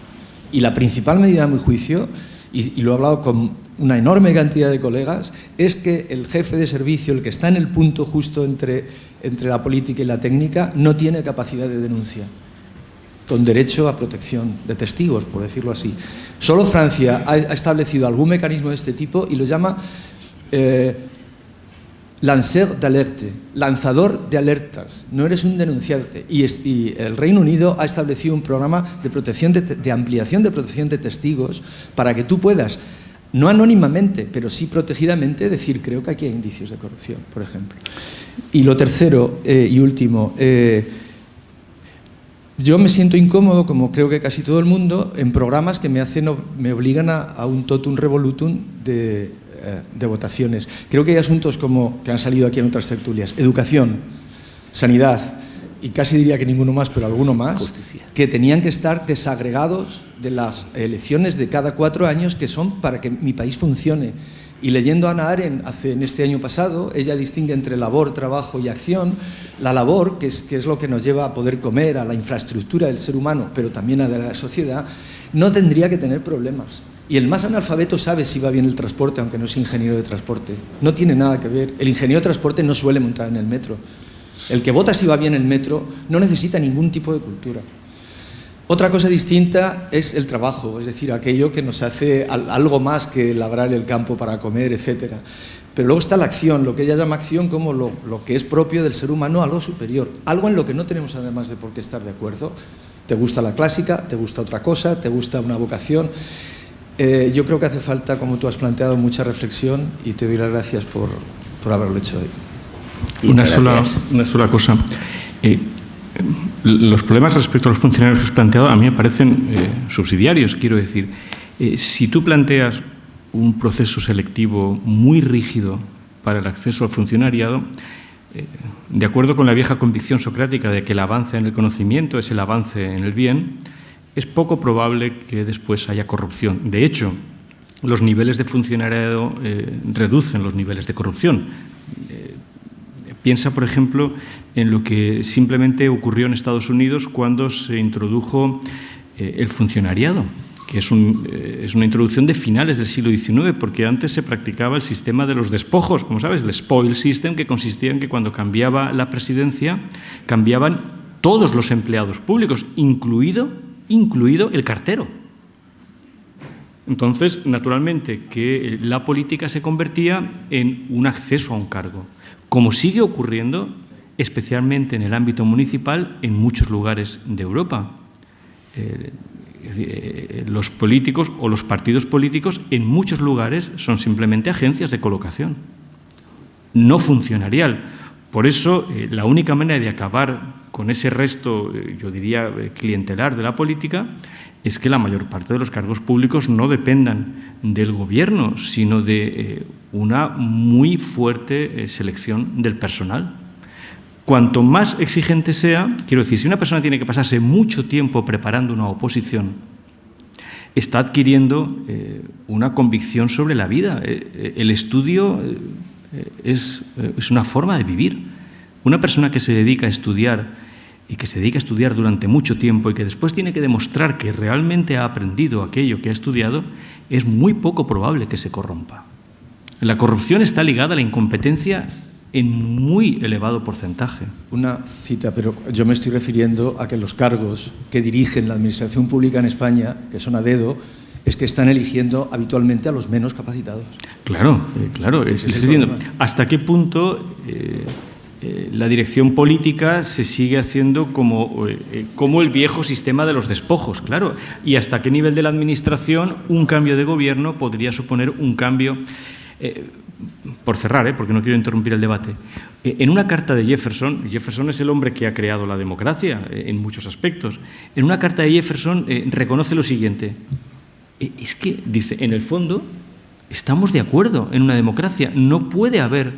Y la principal medida, a mi juicio, y lo he hablado con una enorme cantidad de colegas, es que el jefe de servicio, el que está en el punto justo entre la política y la técnica, no tiene capacidad de denuncia, con derecho a protección de testigos, por decirlo así. Solo Francia ha establecido algún mecanismo de este tipo y lo llama lanceur d'alerte, lanzador de alertas. No eres un denunciante. Y el Reino Unido ha establecido un programa de protección de ampliación de protección de testigos para que tú puedas, no anónimamente, pero sí protegidamente, decir, creo que aquí hay indicios de corrupción, por ejemplo. Y lo tercero y último, yo me siento incómodo, como creo que casi todo el mundo, en programas que me obligan a un totum revolutum de votaciones. Creo que hay asuntos que han salido aquí en otras tertulias, educación, sanidad, y casi diría que ninguno más, pero alguno más, justicia, que tenían que estar desagregados de las elecciones de cada 4 años, que son para que mi país funcione. Y leyendo a Hannah Arendt en este año pasado, ella distingue entre labor, trabajo y acción. La labor, que es lo que nos lleva a poder comer, a la infraestructura del ser humano, pero también a la sociedad, no tendría que tener problemas. Y el más analfabeto sabe si va bien el transporte, aunque no es ingeniero de transporte. No tiene nada que ver. El ingeniero de transporte no suele montar en el metro. El que vota si va bien el metro no necesita ningún tipo de cultura. Otra cosa distinta es el trabajo, es decir, aquello que nos hace algo más que labrar el campo para comer, etc. Pero luego está la acción, lo que ella llama acción como lo que es propio del ser humano, algo superior, algo en lo que no tenemos además de por qué estar de acuerdo. Te gusta la clásica, te gusta otra cosa, te gusta una vocación. Yo creo que hace falta, como tú has planteado, mucha reflexión y te doy las gracias por haberlo hecho hoy. Una sola cosa. Los problemas respecto a los funcionarios que has planteado a mí me parecen subsidiarios, quiero decir. Si tú planteas un proceso selectivo muy rígido para el acceso al funcionariado, de acuerdo con la vieja convicción socrática de que el avance en el conocimiento es el avance en el bien, es poco probable que después haya corrupción. De hecho, los niveles de funcionariado reducen los niveles de corrupción. Piensa, por ejemplo, en lo que simplemente ocurrió en Estados Unidos cuando se introdujo el funcionariado, que es una introducción de finales del siglo XIX, porque antes se practicaba el sistema de los despojos, como sabes, el spoil system, que consistía en que cuando cambiaba la presidencia, cambiaban todos los empleados públicos, incluido el cartero. Entonces, naturalmente, que la política se convertía en un acceso a un cargo, como sigue ocurriendo especialmente en el ámbito municipal en muchos lugares de Europa. Los políticos o los partidos políticos en muchos lugares son simplemente agencias de colocación, no funcionarial. Por eso, la única manera de acabar con ese resto, yo diría, clientelar de la política, es que la mayor parte de los cargos públicos no dependan del gobierno, sino de una muy fuerte selección del personal. Cuanto más exigente sea, quiero decir, si una persona tiene que pasarse mucho tiempo preparando una oposición, está adquiriendo una convicción sobre la vida. El estudio es una forma de vivir. Una persona que se dedica a estudiar y que se dedica a estudiar durante mucho tiempo y que después tiene que demostrar que realmente ha aprendido aquello que ha estudiado, es muy poco probable que se corrompa. La corrupción está ligada a la incompetencia en muy elevado porcentaje. Una cita, pero yo me estoy refiriendo a que los cargos que dirigen la administración pública en España, que son a dedo, es que están eligiendo habitualmente a los menos capacitados. Claro, claro. Es diciendo, ¿hasta qué punto la dirección política se sigue haciendo como el viejo sistema de los despojos, claro. Y hasta qué nivel de la administración un cambio de gobierno podría suponer un cambio, por cerrar, porque no quiero interrumpir el debate. En una carta de Jefferson es el hombre que ha creado la democracia en muchos aspectos. En una carta de Jefferson reconoce lo siguiente: es que, dice, en el fondo estamos de acuerdo en una democracia, no puede haber,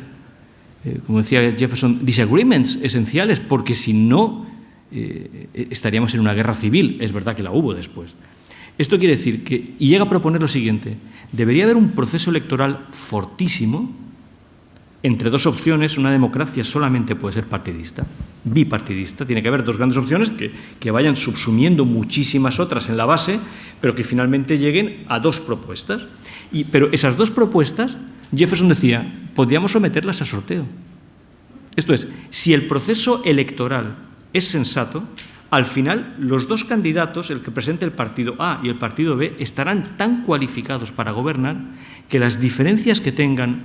como decía Jefferson, disagreements esenciales, porque si no estaríamos en una guerra civil. Es verdad que la hubo después. Esto quiere decir que, y llega a proponer lo siguiente: debería haber un proceso electoral fortísimo entre dos opciones. Una democracia solamente puede ser partidista, bipartidista. Tiene que haber dos grandes opciones que vayan subsumiendo muchísimas otras en la base, pero que finalmente lleguen a dos propuestas. Pero esas dos propuestas, Jefferson decía, podríamos someterlas a sorteo. Esto es, si el proceso electoral es sensato, al final los dos candidatos, el que presente el partido A y el partido B, estarán tan cualificados para gobernar que las diferencias que tengan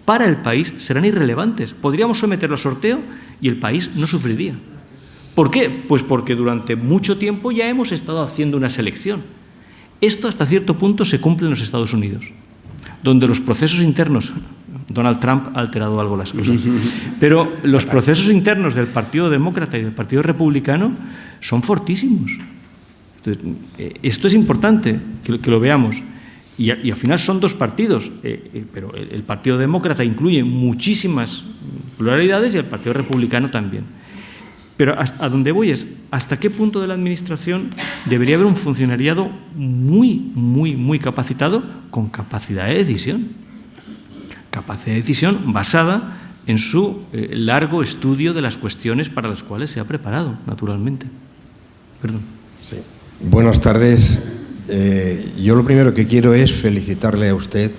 para el país serán irrelevantes. Podríamos someterlo a sorteo y el país no sufriría. ¿Por qué? Pues porque durante mucho tiempo ya hemos estado haciendo una selección. Esto hasta cierto punto se cumple en los Estados Unidos, donde los procesos internos, Donald Trump ha alterado algo las cosas, pero los procesos internos del Partido Demócrata y del Partido Republicano son fortísimos. Entonces, esto es importante que lo veamos. Y al final son dos partidos, pero el Partido Demócrata incluye muchísimas pluralidades y el Partido Republicano también. Pero a donde voy es, ¿hasta qué punto de la administración debería haber un funcionariado muy capacitado, con capacidad de decisión? Capacidad de decisión basada en su largo estudio de las cuestiones para las cuales se ha preparado, naturalmente. Perdón. Sí. Buenas tardes. Yo lo primero que quiero es felicitarle a usted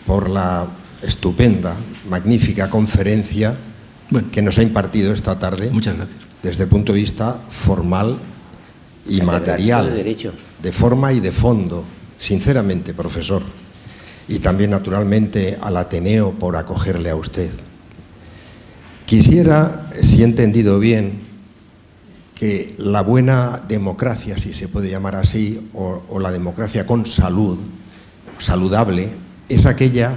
por la estupenda, magnífica conferencia que nos ha impartido esta tarde. Muchas gracias. Desde el punto de vista formal y material, de forma y de fondo, sinceramente, profesor. Y también, naturalmente, al Ateneo por acogerle a usted. Quisiera, si he entendido bien, que la buena democracia, si se puede llamar así, o la democracia con salud, saludable, es aquella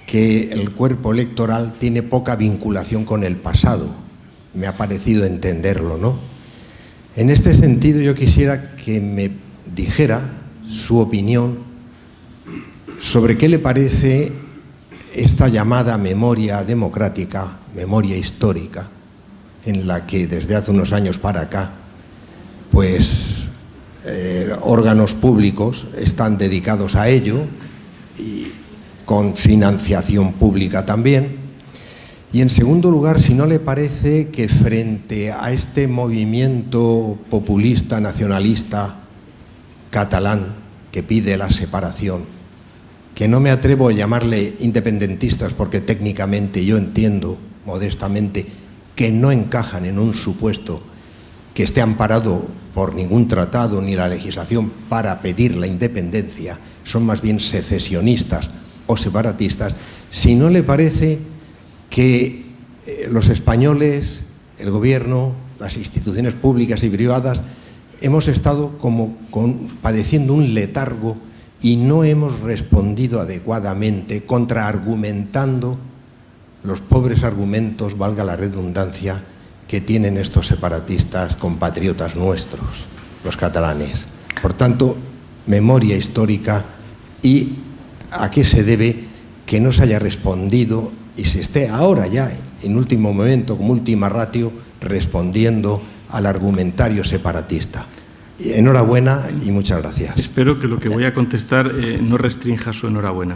que el cuerpo electoral tiene poca vinculación con el pasado. Me ha parecido entenderlo, ¿no? En este sentido, yo quisiera que me dijera su opinión sobre qué le parece esta llamada memoria democrática, memoria histórica, en la que desde hace unos años para acá, pues órganos públicos están dedicados a ello, y con financiación pública también. Y en segundo lugar, si no le parece que frente a este movimiento populista, nacionalista, catalán, que pide la separación, que no me atrevo a llamarle independentistas porque técnicamente yo entiendo, modestamente, que no encajan en un supuesto que esté amparado por ningún tratado ni la legislación para pedir la independencia, son más bien secesionistas o separatistas, si no le parece que los españoles, el gobierno, las instituciones públicas y privadas, hemos estado como padeciendo un letargo y no hemos respondido adecuadamente, contraargumentando los pobres argumentos, valga la redundancia, que tienen estos separatistas compatriotas nuestros, los catalanes. Por tanto, memoria histórica y a qué se debe que no se haya respondido y se esté ahora ya, en último momento, como última ratio, respondiendo al argumentario separatista. Enhorabuena y muchas gracias. Espero que lo que voy a contestar no restrinja su enhorabuena.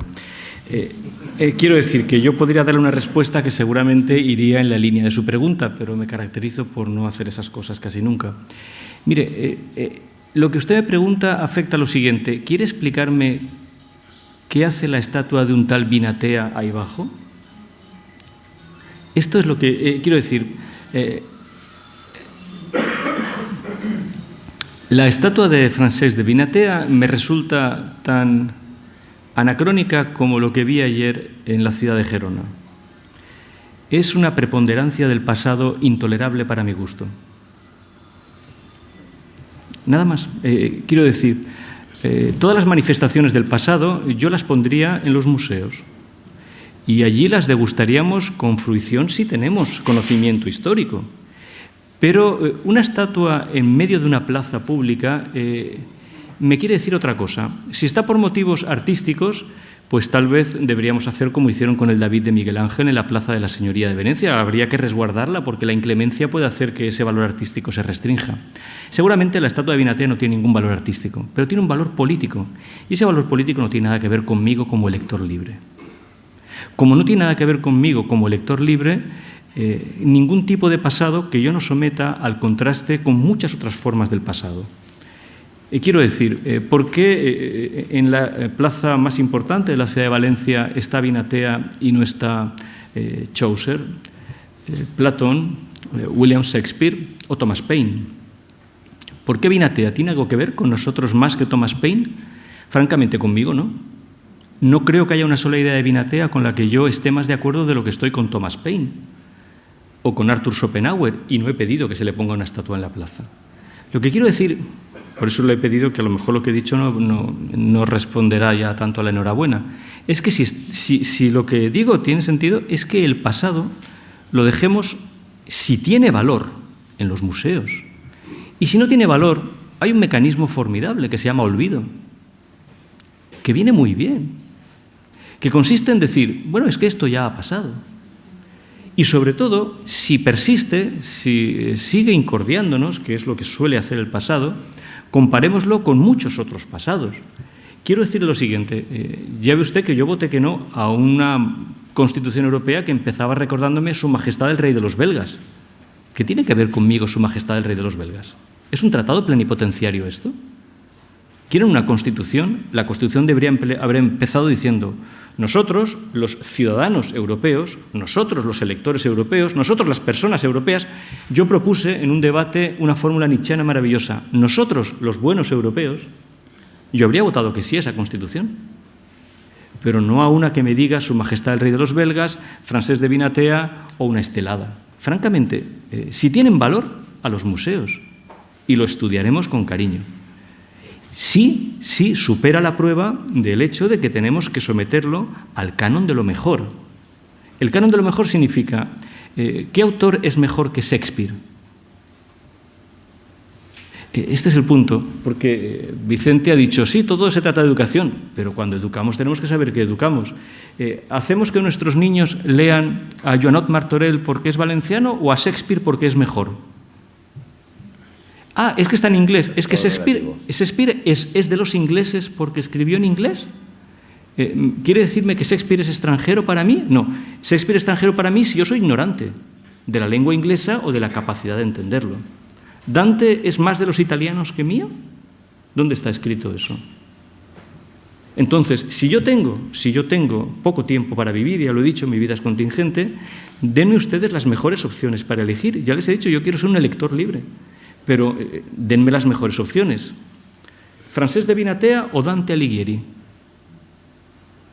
Quiero decir que yo podría darle una respuesta que seguramente iría en la línea de su pregunta, pero me caracterizo por no hacer esas cosas casi nunca. Mire, lo que usted me pregunta afecta a lo siguiente. ¿Quiere explicarme qué hace la estatua de un tal Binatea ahí abajo? Esto es lo que quiero decir. La estatua de Francesc de Binatea me resulta tan anacrónica como lo que vi ayer en la ciudad de Gerona. es una preponderancia del pasado intolerable para mi gusto. Nada más. Quiero decir, todas las manifestaciones del pasado yo las pondría en los museos y allí las degustaríamos con fruición si tenemos conocimiento histórico. Pero una estatua en medio de una plaza pública me quiere decir otra cosa. Si está por motivos artísticos, pues tal vez deberíamos hacer como hicieron con el David de Miguel Ángel en la Plaza de la Señoría de Venecia. Habría que resguardarla porque la inclemencia puede hacer que ese valor artístico se restrinja. Seguramente la estatua de Binatea no tiene ningún valor artístico, pero tiene un valor político. Y ese valor político no tiene nada que ver conmigo como elector libre. Como no tiene nada que ver conmigo como elector libre, ningún tipo de pasado que yo no someta al contraste con muchas otras formas del pasado. Quiero decir, ¿por qué en la plaza más importante de la ciudad de Valencia está Binatea y no está Chaucer, Platón, William Shakespeare o Thomas Paine? ¿Por qué Binatea tiene algo que ver con nosotros más que Thomas Paine? Francamente, conmigo no. No creo que haya una sola idea de Binatea con la que yo esté más de acuerdo de lo que estoy con Thomas Paine o con Arthur Schopenhauer, y no he pedido que se le ponga una estatua en la plaza. Lo que quiero decir, por eso le he pedido que a lo mejor lo que he dicho no responderá ya tanto a la enhorabuena, es que si lo que digo tiene sentido, es que el pasado lo dejemos, si tiene valor, en los museos. Y si no tiene valor, hay un mecanismo formidable que se llama olvido, que viene muy bien, que consiste en decir, bueno, es que esto ya ha pasado. Y sobre todo, si persiste, si sigue incordiándonos, que es lo que suele hacer el pasado, comparémoslo con muchos otros pasados. Quiero decirle lo siguiente, ya ve usted que yo voté que no a una Constitución Europea que empezaba recordándome Su Majestad el Rey de los Belgas. ¿Qué tiene que ver conmigo Su Majestad el Rey de los Belgas? ¿Es un tratado plenipotenciario esto? ¿Quieren una Constitución? La Constitución debería haber empezado diciendo: nosotros, los ciudadanos europeos, nosotros, los electores europeos, nosotros, las personas europeas. Yo propuse en un debate una fórmula nietzscheana maravillosa: nosotros, los buenos europeos. Yo habría votado que sí a esa Constitución, pero no a una que me diga Su Majestad el Rey de los Belgas, Francesc de Binatea o una estelada. Francamente, si tienen valor, a los museos, y lo estudiaremos con cariño. Sí supera la prueba del hecho de que tenemos que someterlo al canon de lo mejor. El canon de lo mejor significa, ¿qué autor es mejor que Shakespeare? Este es el punto, porque Vicente ha dicho, sí, todo se trata de educación, pero cuando educamos tenemos que saber que educamos. ¿Hacemos que nuestros niños lean a Joanot Martorell porque es valenciano o a Shakespeare porque es mejor? Ah, es que está en inglés. Es que Shakespeare es de los ingleses porque escribió en inglés. ¿Quiere decirme que Shakespeare es extranjero para mí? No. Shakespeare es extranjero para mí si yo soy ignorante de la lengua inglesa o de la capacidad de entenderlo. ¿Dante es más de los italianos que mío? ¿Dónde está escrito eso? Entonces, si yo tengo poco tiempo para vivir, ya lo he dicho, mi vida es contingente, denme ustedes las mejores opciones para elegir. Ya les he dicho, yo quiero ser un elector libre. Pero denme las mejores opciones. ¿Francesc de Binatea o Dante Alighieri?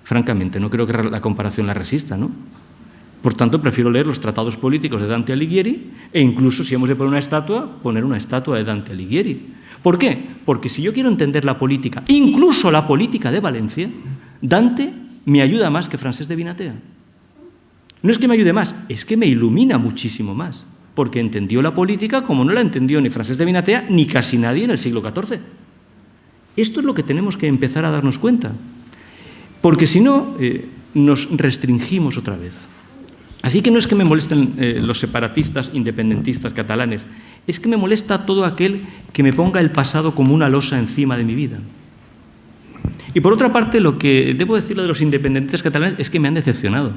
Francamente, no creo que la comparación la resista, ¿no? Por tanto, prefiero leer los tratados políticos de Dante Alighieri e incluso, si hemos de poner una estatua de Dante Alighieri. ¿Por qué? Porque si yo quiero entender la política, incluso la política de Valencia, Dante me ayuda más que Francesc de Binatea. No es que me ayude más, es que me ilumina muchísimo más, porque entendió la política como no la entendió ni Francesc de Binatea ni casi nadie en el siglo XIV. Esto es lo que tenemos que empezar a darnos cuenta, porque si no, nos restringimos otra vez. Así que no es que me molesten los separatistas, independentistas catalanes, es que me molesta todo aquel que me ponga el pasado como una losa encima de mi vida. Y por otra parte, lo que debo decirle de los independentistas catalanes es que me han decepcionado.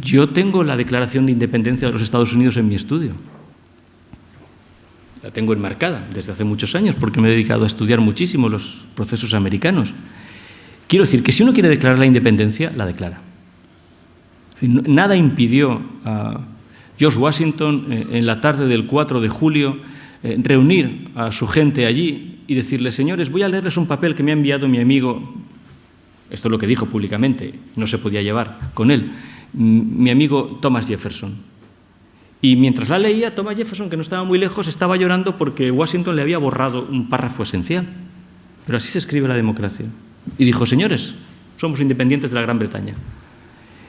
Yo tengo la Declaración de Independencia de los Estados Unidos en mi estudio. La tengo enmarcada desde hace muchos años porque me he dedicado a estudiar muchísimo los procesos americanos. Quiero decir que si uno quiere declarar la independencia, la declara. Nada impidió a George Washington en la tarde del 4 de julio reunir a su gente allí y decirles: señores, voy a leerles un papel que me ha enviado mi amigo. Esto es lo que dijo públicamente, no se podía llevar con él. mi amigo Thomas Jefferson. Y mientras la leía, Thomas Jefferson, que no estaba muy lejos, estaba llorando porque Washington le había borrado un párrafo esencial. Pero así se escribe la democracia. Y dijo, señores, somos independientes de la Gran Bretaña.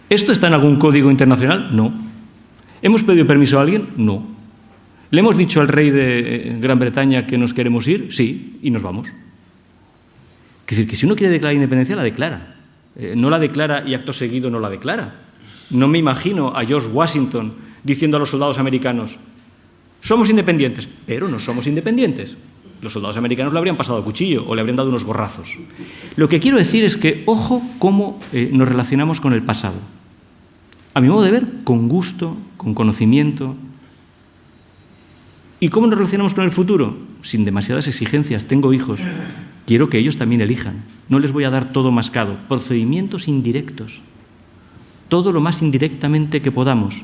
¿Esto está en algún código internacional? No. ¿Hemos pedido permiso a alguien? No. ¿Le hemos dicho al rey de Gran Bretaña que nos queremos ir? Sí, y nos vamos. Es decir, que si uno quiere declarar independencia, la declara. No la declara y acto seguido no la declara. No me imagino a George Washington diciendo a los soldados americanos, somos independientes, pero no somos independientes. Los soldados americanos le habrían pasado el cuchillo o le habrían dado unos gorrazos. Lo que quiero decir es que, ojo, cómo nos relacionamos con el pasado. A mi modo de ver, con gusto, con conocimiento. ¿Y cómo nos relacionamos con el futuro? Sin demasiadas exigencias. Tengo hijos. Quiero que ellos también elijan. No les voy a dar todo mascado. Procedimientos indirectos. Todo lo más indirectamente que podamos.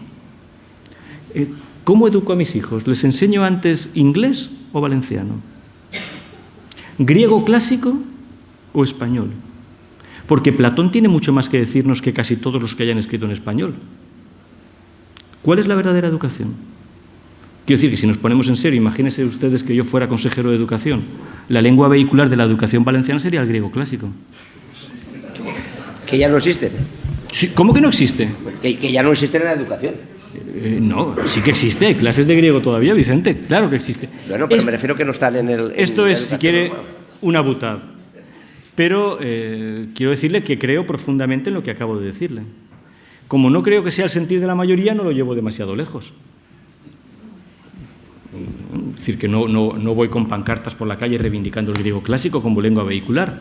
¿Cómo educo a mis hijos? ¿Les enseño antes inglés o valenciano? ¿Griego clásico o español? Porque Platón tiene mucho más que decirnos que casi todos los que hayan escrito en español. ¿Cuál es la verdadera educación? Quiero decir que si nos ponemos en serio, imagínense ustedes que yo fuera consejero de educación. La lengua vehicular de la educación valenciana sería el griego clásico. Que ya no existen. Sí, ¿cómo que no existe? Que ya no existen en la educación. No, sí que existe. Hay clases de griego todavía, Vicente. Claro que existe. Bueno, pero me refiero que no están en el... Esto es, si quiere, una butada. Pero quiero decirle que creo profundamente en lo que acabo de decirle. Como no creo que sea el sentir de la mayoría, no lo llevo demasiado lejos. Es decir, que no voy con pancartas por la calle reivindicando el griego clásico como lengua vehicular.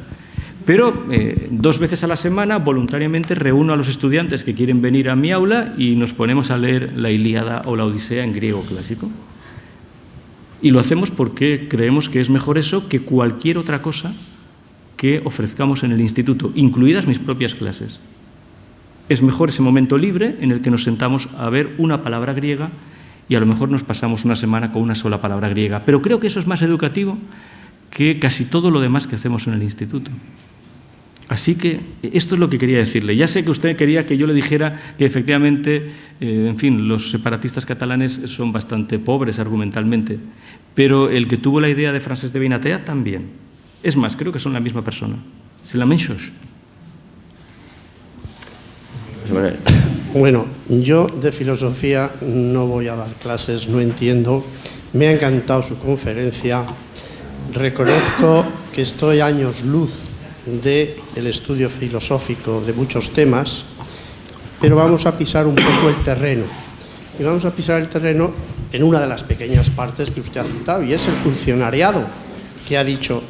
Pero 2 veces a la semana, voluntariamente, reúno a los estudiantes que quieren venir a mi aula y nos ponemos a leer la Ilíada o la Odisea en griego clásico. Y lo hacemos porque creemos que es mejor eso que cualquier otra cosa que ofrezcamos en el instituto, incluidas mis propias clases. Es mejor ese momento libre en el que nos sentamos a ver una palabra griega y a lo mejor nos pasamos una semana con una sola palabra griega. Pero creo que eso es más educativo que casi todo lo demás que hacemos en el instituto. Así que esto es lo que quería decirle. Ya sé que usted quería que yo le dijera que efectivamente, en fin, los separatistas catalanes son bastante pobres argumentalmente, pero el que tuvo la idea de Francesc de Beinatea también. Es más, creo que son la misma persona. C'est la même chose. Bueno, yo de filosofía no voy a dar clases, no entiendo. Me ha encantado su conferencia. Reconozco que estoy años luz del estudio filosófico de muchos temas, pero vamos a pisar un poco el terreno. Y vamos a pisar el terreno en una de las pequeñas partes que usted ha citado, y es el funcionariado, que ha dicho...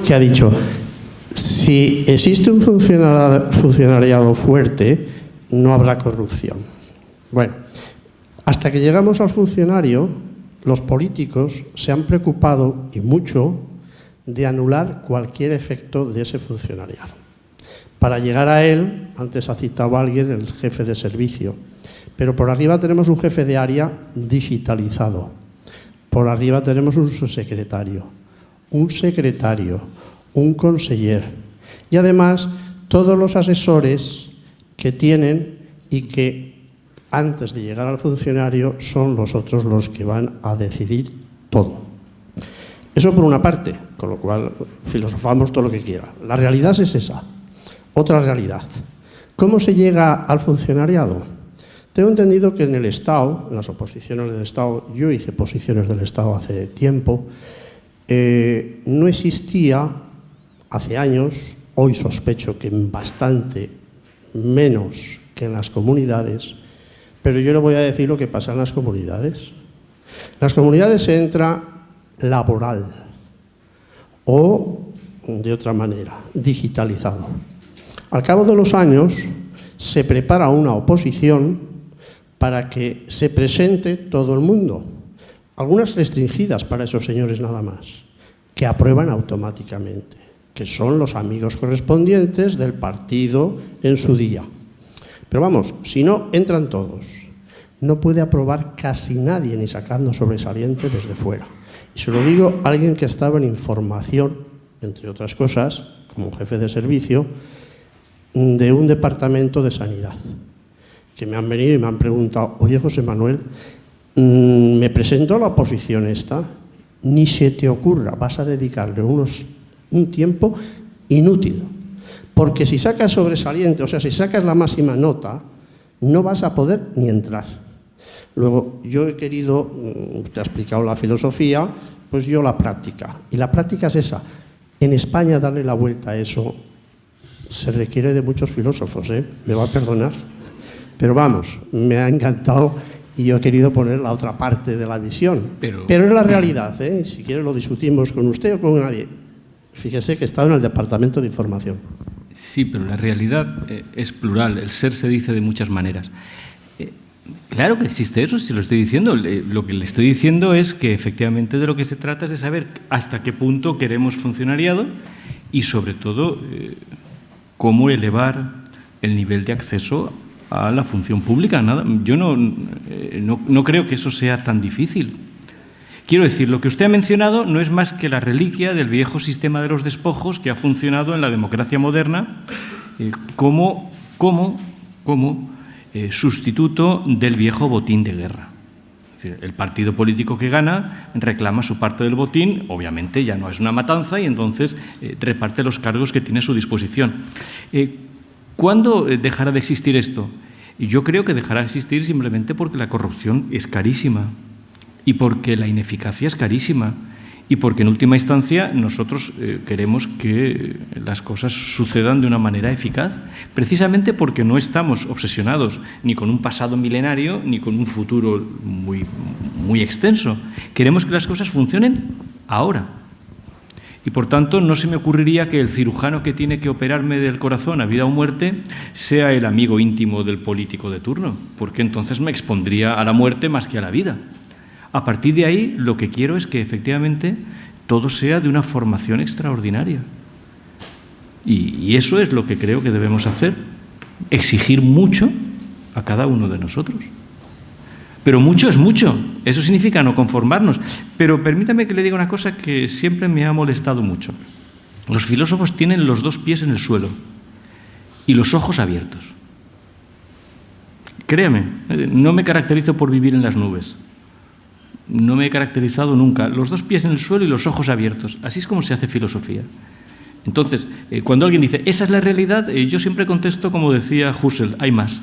que ha dicho, si existe un funcionariado fuerte, no habrá corrupción. Bueno, hasta que llegamos al funcionario, los políticos se han preocupado, y mucho, de anular cualquier efecto de ese funcionariado. Para llegar a él, antes ha citado a alguien, el jefe de servicio, pero por arriba tenemos un jefe de área digitalizado, por arriba tenemos un subsecretario, un secretario, un conseller y además todos los asesores que tienen y que antes de llegar al funcionario son los otros los que van a decidir todo. Eso por una parte, con lo cual filosofamos todo lo que quiera. La realidad es esa. Otra realidad. ¿Cómo se llega al funcionariado? Tengo entendido que en el Estado, en las oposiciones del Estado, yo hice posiciones del Estado hace tiempo, no existía hace años, hoy sospecho que bastante menos que en las comunidades, pero yo le voy a decir lo que pasa en las comunidades. En las comunidades se entra laboral o, de otra manera, digitalizado. Al cabo de los años se prepara una oposición para que se presente todo el mundo, algunas restringidas para esos señores nada más, que aprueban automáticamente, que son los amigos correspondientes del partido en su día. Pero vamos, si no, entran todos. No puede aprobar casi nadie ni sacando sobresaliente desde fuera. Y se lo digo a alguien que estaba en información, entre otras cosas, como jefe de servicio, de un departamento de sanidad, que me han venido y me han preguntado: oye, José Manuel, me presento a la oposición esta, ni se te ocurra, vas a dedicarle un tiempo inútil, porque si sacas sobresaliente, o sea, si sacas la máxima nota, no vas a poder ni entrar. Luego, yo he querido, te ha explicado la filosofía, pues yo la práctica, y la práctica es esa. En España darle la vuelta a eso se requiere de muchos filósofos, me va a perdonar, pero vamos, me ha encantado y yo he querido poner la otra parte de la visión, pero es la realidad, si quiere lo discutimos con usted o con nadie. Fíjese que he estado en el departamento de información. Sí, pero la realidad es plural, el ser se dice de muchas maneras. Claro que existe eso, si lo estoy diciendo. Lo que le estoy diciendo es que efectivamente de lo que se trata es de saber hasta qué punto queremos funcionariado y sobre todo cómo elevar el nivel de acceso a la función pública. Yo no creo que eso sea tan difícil. Quiero decir, lo que usted ha mencionado no es más que la reliquia del viejo sistema de los despojos que ha funcionado en la democracia moderna como sustituto del viejo botín de guerra. Es decir, el partido político que gana reclama su parte del botín, obviamente ya no es una matanza, y entonces reparte los cargos que tiene a su disposición. ¿Cuándo dejará de existir esto? Yo creo que dejará de existir simplemente porque la corrupción es carísima y porque la ineficacia es carísima y porque en última instancia nosotros queremos que las cosas sucedan de una manera eficaz, precisamente porque no estamos obsesionados ni con un pasado milenario ni con un futuro muy extenso. Queremos que las cosas funcionen ahora. Y por tanto no se me ocurriría que el cirujano que tiene que operarme del corazón a vida o muerte sea el amigo íntimo del político de turno, porque entonces me expondría a la muerte más que a la vida. A partir de ahí, lo que quiero es que efectivamente todo sea de una formación extraordinaria. Y eso es lo que creo que debemos hacer, exigir mucho a cada uno de nosotros. Pero mucho es mucho, eso significa no conformarnos. Pero permítame que le diga una cosa que siempre me ha molestado mucho. Los filósofos tienen los dos pies en el suelo y los ojos abiertos. Créame, no me caracterizo por vivir en las nubes. No me he caracterizado nunca. Los dos pies en el suelo y los ojos abiertos. Así es como se hace filosofía. Entonces, cuando alguien dice, esa es la realidad, yo siempre contesto como decía Husserl, hay más.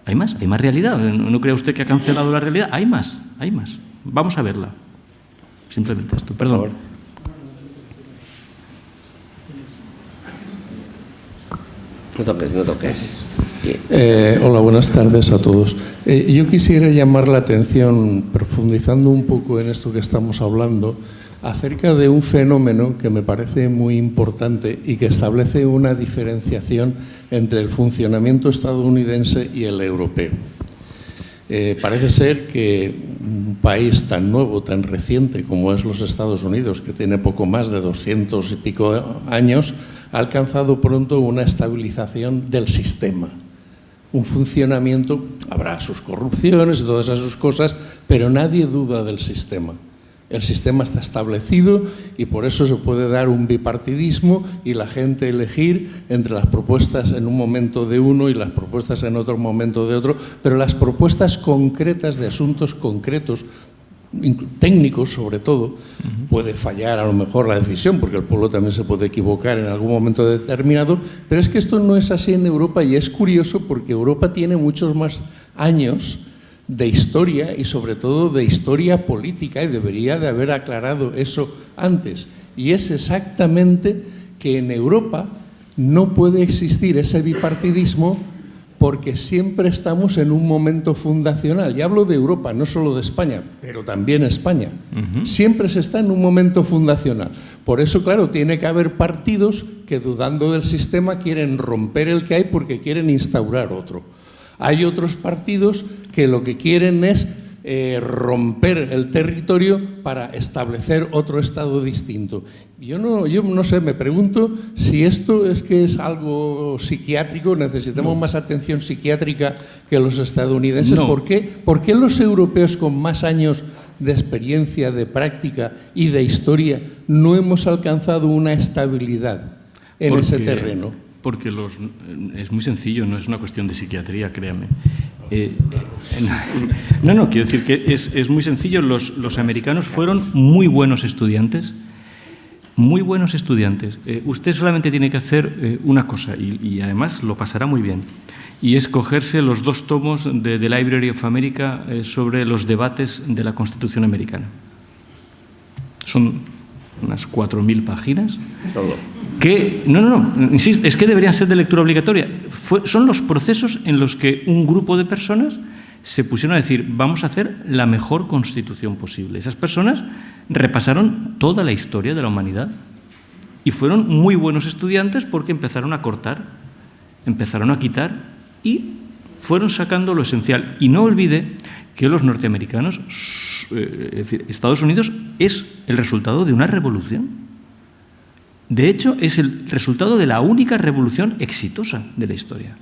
¿Hay más? ¿Hay más realidad? ¿No cree usted que ha cancelado la realidad? Hay más, hay más. Vamos a verla. Simplemente esto. Perdón. No toques. Hola, buenas tardes a todos. Yo quisiera llamar la atención, profundizando un poco en esto que estamos hablando, acerca de un fenómeno que me parece muy importante y que establece una diferenciación entre el funcionamiento estadounidense y el europeo. Parece ser que un país tan nuevo, tan reciente como es los Estados Unidos, que tiene poco más de 200 y pico años, ha alcanzado pronto una estabilización del sistema. Un funcionamiento, habrá sus corrupciones y todas esas cosas, pero nadie duda del sistema. El sistema está establecido y por eso se puede dar un bipartidismo y la gente elegir entre las propuestas en un momento de uno y las propuestas en otro momento de otro, pero las propuestas concretas de asuntos concretos, técnicos sobre todo, puede fallar a lo mejor la decisión, porque el pueblo también se puede equivocar en algún momento determinado, pero es que esto no es así en Europa y es curioso porque Europa tiene muchos más años de historia y sobre todo de historia política y debería de haber aclarado eso antes. Y es exactamente que en Europa no puede existir ese bipartidismo porque siempre estamos en un momento fundacional. Y hablo de Europa, no solo de España, pero también España. Siempre se está en un momento fundacional. Por eso, claro, tiene que haber partidos que, dudando del sistema, quieren romper el que hay porque quieren instaurar otro. Hay otros partidos que lo que quieren es romper el territorio para establecer otro estado distinto. Yo no sé, me pregunto si esto es que es algo psiquiátrico, necesitamos más atención psiquiátrica que los estadounidenses. No. ¿Por qué los europeos con más años de experiencia, de práctica y de historia no hemos alcanzado una estabilidad en ese terreno? porque es muy sencillo, no es una cuestión de psiquiatría, créame. No, quiero decir que es muy sencillo. Los americanos fueron muy buenos estudiantes, muy buenos estudiantes. Usted solamente tiene que hacer una cosa, y además lo pasará muy bien, y es cogerse los 2 tomos de The Library of America sobre los debates de la Constitución americana. Son unas 4.000 páginas. Que, insisto, es que deberían ser de lectura obligatoria. Son los procesos en los que un grupo de personas se pusieron a decir, vamos a hacer la mejor Constitución posible. Esas personas repasaron toda la historia de la humanidad y fueron muy buenos estudiantes porque empezaron a cortar, empezaron a quitar y fueron sacando lo esencial. Y no olvide que los norteamericanos, es decir, Estados Unidos es el resultado de una revolución. De hecho, es el resultado de la única revolución exitosa de la historia.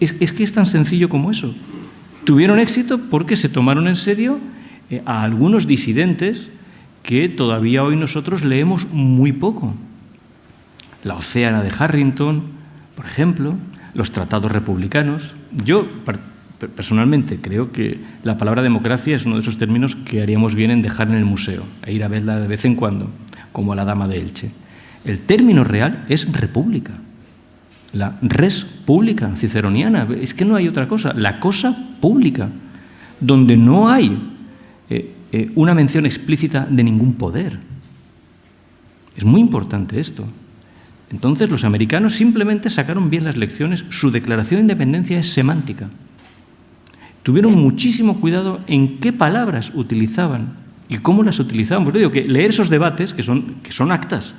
Es que es tan sencillo como eso. Tuvieron éxito porque se tomaron en serio a algunos disidentes que todavía hoy nosotros leemos muy poco. La Océana de Harrington, por ejemplo, los tratados republicanos. Yo, personalmente, creo que la palabra democracia es uno de esos términos que haríamos bien en dejar en el museo, e ir a verla de vez en cuando, como a la Dama de Elche. El término real es república. La res pública, ciceroniana, es que no hay otra cosa. La cosa pública, donde no hay una mención explícita de ningún poder. Es muy importante esto. Entonces, los americanos simplemente sacaron bien las lecciones. Su declaración de independencia es semántica. Tuvieron muchísimo cuidado en qué palabras utilizaban y cómo las utilizaban. Porque digo que leer esos debates, que son actas,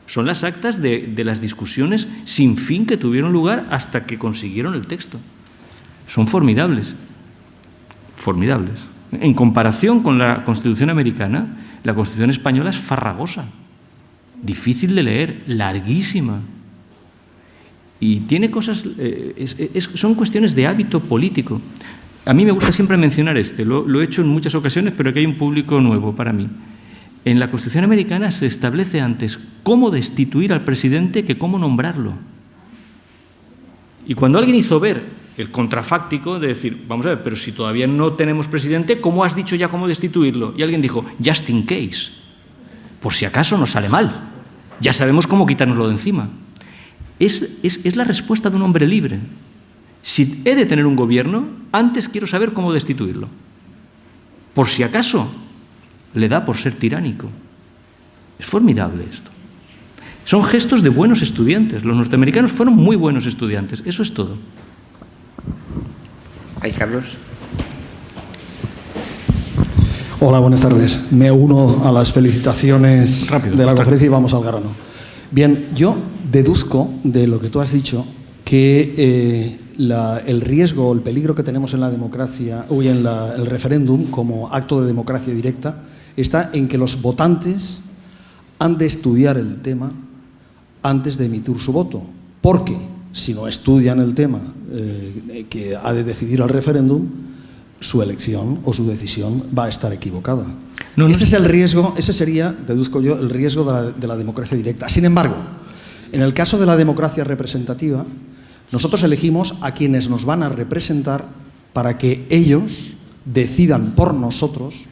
son las actas de las discusiones sin fin que tuvieron lugar hasta que consiguieron el texto. Son formidables, formidables. En comparación con la Constitución americana, la Constitución española es farragosa, difícil de leer, larguísima. Y tiene cosas, son cuestiones de hábito político. A mí me gusta siempre mencionar lo he hecho en muchas ocasiones, pero aquí hay un público nuevo para mí. En la Constitución americana se establece antes cómo destituir al presidente que cómo nombrarlo. Y cuando alguien hizo ver el contrafáctico de decir, vamos a ver, pero si todavía no tenemos presidente, ¿cómo has dicho ya cómo destituirlo? Y alguien dijo, just in case, por si acaso nos sale mal, ya sabemos cómo quitárnoslo de encima. Es la respuesta de un hombre libre. Si he de tener un gobierno, antes quiero saber cómo destituirlo. Por si acaso le da por ser tiránico. Es formidable esto. Son gestos de buenos estudiantes. Los norteamericanos fueron muy buenos estudiantes. Eso es todo. Ay, Carlos. Hola, buenas tardes. Me uno a las felicitaciones de la conferencia y vamos al grano. Bien, yo deduzco de lo que tú has dicho que el riesgo o el peligro que tenemos en la democracia, el referéndum como acto de democracia directa, está en que los votantes han de estudiar el tema antes de emitir su voto, porque si no estudian el tema que ha de decidir el referéndum, su elección o su decisión va a estar equivocada. Ese es el riesgo, ese sería, deduzco yo, el riesgo de la democracia directa. Sin embargo, en el caso de la democracia representativa, nosotros elegimos a quienes nos van a representar para que ellos decidan por nosotros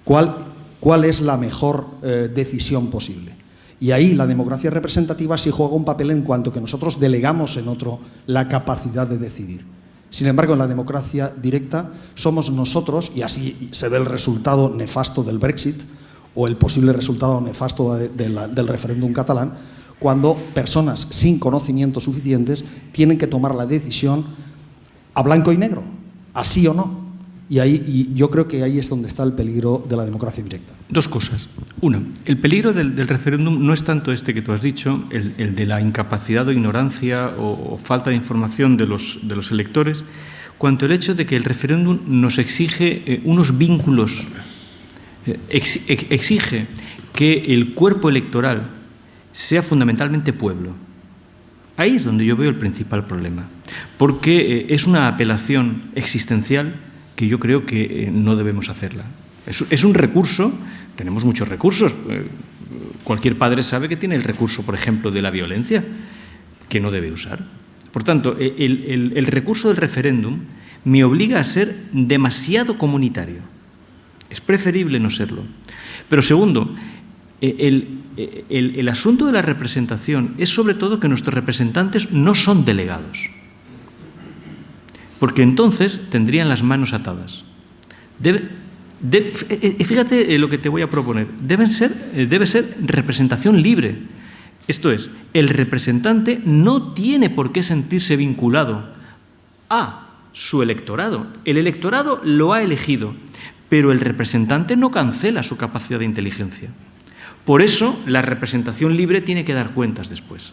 cuál es la mejor decisión posible. Y ahí la democracia representativa sí juega un papel en cuanto que nosotros delegamos en otro la capacidad de decidir. Sin embargo, en la democracia directa somos nosotros, y así se ve el resultado nefasto del Brexit o el posible resultado nefasto del referéndum catalán, cuando personas sin conocimientos suficientes tienen que tomar la decisión a blanco y negro, así o no. Y yo creo que ahí es donde está el peligro de la democracia directa. Dos cosas. Una, el peligro del referéndum no es tanto este que tú has dicho, el de la incapacidad o ignorancia o falta de información de los electores, cuanto el hecho de que el referéndum nos exige unos vínculos, exige que el cuerpo electoral sea fundamentalmente pueblo. Ahí es donde yo veo el principal problema, porque es una apelación existencial que yo creo que no debemos hacerla. Es un recurso, tenemos muchos recursos, cualquier padre sabe que tiene el recurso, por ejemplo, de la violencia, que no debe usar. Por tanto, el recurso del referéndum me obliga a ser demasiado comunitario. Es preferible no serlo. Pero segundo, el asunto de la representación es sobre todo que nuestros representantes no son delegados, porque entonces tendrían las manos atadas. Fíjate lo que te voy a proponer. Debe ser representación libre. Esto es, el representante no tiene por qué sentirse vinculado a su electorado. El electorado lo ha elegido, pero el representante no cancela su capacidad de inteligencia. Por eso, la representación libre tiene que dar cuentas después.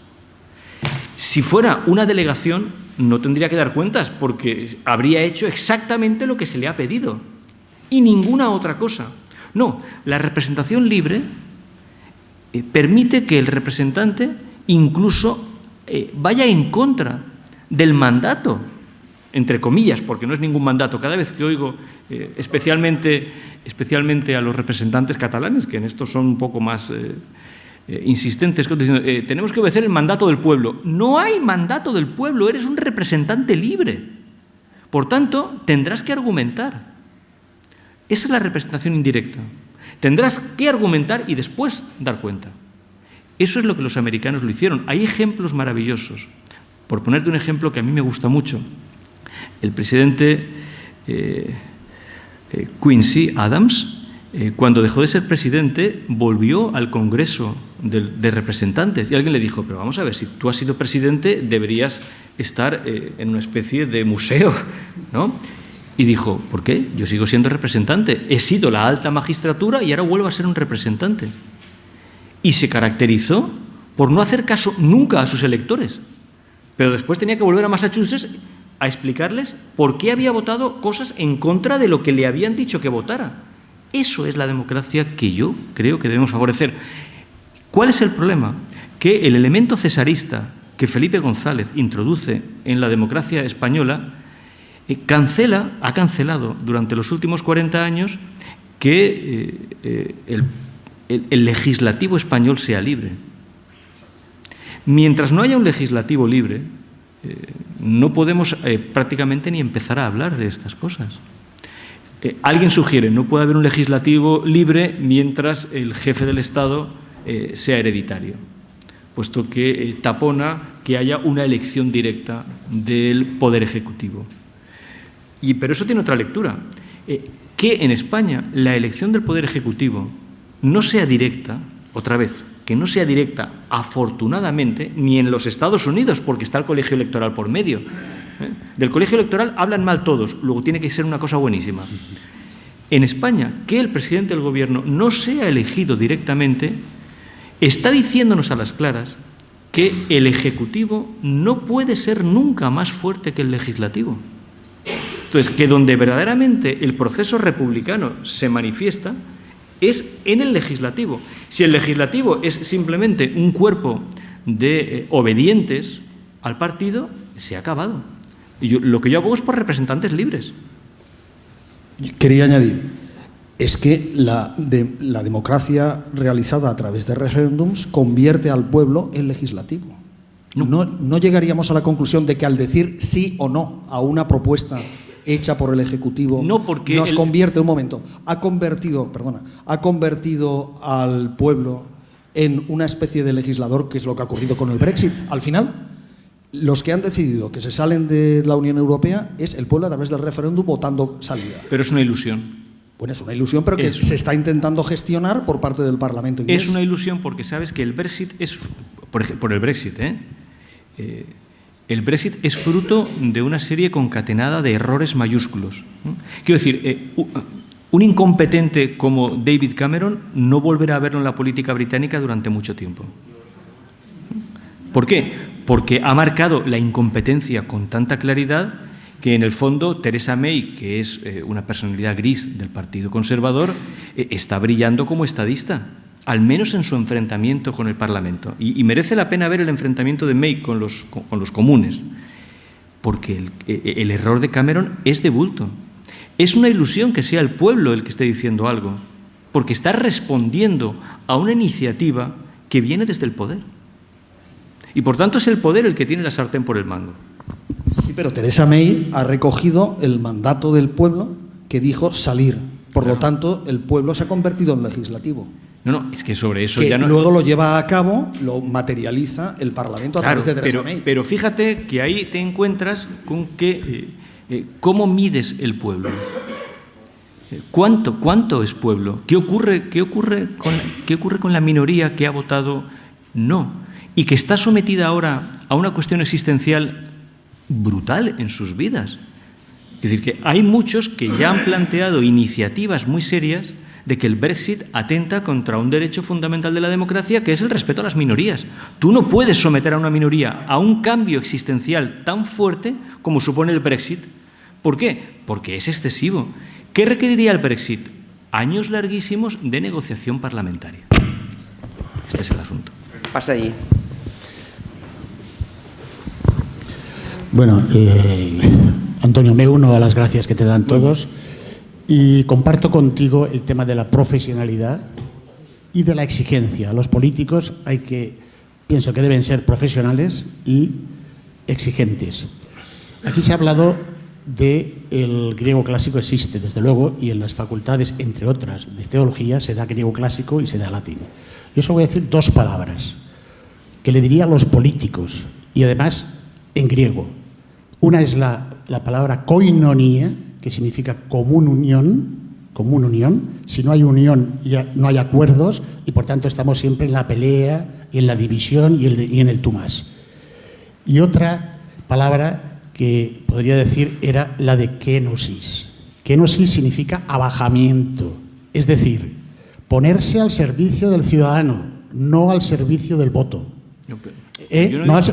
Si fuera una delegación, no tendría que dar cuentas, porque habría hecho exactamente lo que se le ha pedido y ninguna otra cosa. No, la representación libre permite que el representante incluso vaya en contra del mandato, entre comillas, porque no es ningún mandato. Cada vez que oigo, especialmente a los representantes catalanes, que en esto son un poco más insistentes, diciendo, tenemos que obedecer el mandato del pueblo. No hay mandato del pueblo, eres un representante libre. Por tanto, tendrás que argumentar. Esa es la representación indirecta. Tendrás que argumentar y después dar cuenta. Eso es lo que los americanos lo hicieron. Hay ejemplos maravillosos. Por ponerte un ejemplo que a mí me gusta mucho, el presidente Quincy Adams, cuando dejó de ser presidente, volvió al Congreso de Representantes y alguien le dijo, pero vamos a ver, si tú has sido presidente deberías estar en una especie de museo, ¿no? Y dijo, ¿por qué? Yo sigo siendo representante, he sido la alta magistratura y ahora vuelvo a ser un representante. Y se caracterizó por no hacer caso nunca a sus electores, pero después tenía que volver a Massachusetts a explicarles por qué había votado cosas en contra de lo que le habían dicho que votara. Eso es la democracia que yo creo que debemos favorecer. ¿Cuál es el problema? Que el elemento cesarista que Felipe González introduce en la democracia española ha cancelado durante los últimos 40 años que el legislativo español sea libre. Mientras no haya un legislativo libre, no podemos prácticamente ni empezar a hablar de estas cosas. Alguien sugiere, no puede haber un legislativo libre mientras el jefe del Estado sea hereditario, puesto que tapona que haya una elección directa del Poder Ejecutivo. Pero eso tiene otra lectura, que en España la elección del Poder Ejecutivo no sea directa, otra vez, que no sea directa, afortunadamente, ni en los Estados Unidos, porque está el colegio electoral por medio. Del colegio electoral hablan mal todos, luego tiene que ser una cosa buenísima. En España, que el presidente del gobierno no sea elegido directamente, está diciéndonos a las claras que el Ejecutivo no puede ser nunca más fuerte que el Legislativo. Entonces, que donde verdaderamente el proceso republicano se manifiesta es en el Legislativo. Si el Legislativo es simplemente un cuerpo de obedientes al partido, se ha acabado. Y lo que yo abogo es por representantes libres. Quería añadir, es que la democracia realizada a través de referéndums convierte al pueblo en legislativo. No llegaríamos a la conclusión de que al decir sí o no a una propuesta hecha por el Ejecutivo nos convierte, ha convertido al pueblo en una especie de legislador, que es lo que ha ocurrido con el Brexit. Al final, los que han decidido que se salen de la Unión Europea es el pueblo a través del referéndum votando salida. Pero es una ilusión. Bueno, es una ilusión, pero que se está intentando gestionar por parte del Parlamento inglés. Es una ilusión porque sabes que el Brexit es, por el Brexit, el Brexit es fruto de una serie concatenada de errores mayúsculos. Quiero decir, un incompetente como David Cameron no volverá a verlo en la política británica durante mucho tiempo. ¿Por qué? Porque ha marcado la incompetencia con tanta claridad que en el fondo Theresa May, que es una personalidad gris del Partido Conservador, está brillando como estadista, al menos en su enfrentamiento con el Parlamento. Y merece la pena ver el enfrentamiento de May con los comunes, porque el error de Cameron es de bulto. Es una ilusión que sea el pueblo el que esté diciendo algo, porque está respondiendo a una iniciativa que viene desde el poder. Y por tanto es el poder el que tiene la sartén por el mango. Sí, pero Theresa May ha recogido el mandato del pueblo que dijo salir. Por lo tanto, el pueblo se ha convertido en legislativo. No, es que sobre eso que ya no... luego lo lleva a cabo, lo materializa el Parlamento a través de Theresa May. Pero fíjate que ahí te encuentras con que ¿cómo mides el pueblo? ¿Cuánto es pueblo? ¿Qué ocurre con la minoría que ha votado no y que está sometida ahora a una cuestión existencial brutal en sus vidas? Es decir, que hay muchos que ya han planteado iniciativas muy serias de que el Brexit atenta contra un derecho fundamental de la democracia, que es el respeto a las minorías. Tú no puedes someter a una minoría a un cambio existencial tan fuerte como supone el Brexit. ¿Por qué? Porque es excesivo. ¿Qué requeriría el Brexit? Años larguísimos de negociación parlamentaria. Este es el asunto. Pasa allí. Bueno, Antonio, me uno a las gracias que te dan todos y comparto contigo el tema de la profesionalidad y de la exigencia. Los políticos pienso que deben ser profesionales y exigentes. Aquí se ha hablado del griego clásico, existe desde luego, y en las facultades, entre otras, de teología se da griego clásico y se da latín. Yo solo voy a decir dos palabras que le diría a los políticos y además en griego. Una es la palabra koinonia, que significa común unión. Si no hay unión, ya no hay acuerdos y por tanto estamos siempre en la pelea, y en la división y en el tú más. Y otra palabra que podría decir era la de kenosis. Kenosis significa abajamiento, es decir, ponerse al servicio del ciudadano, no al servicio del voto. Escucha.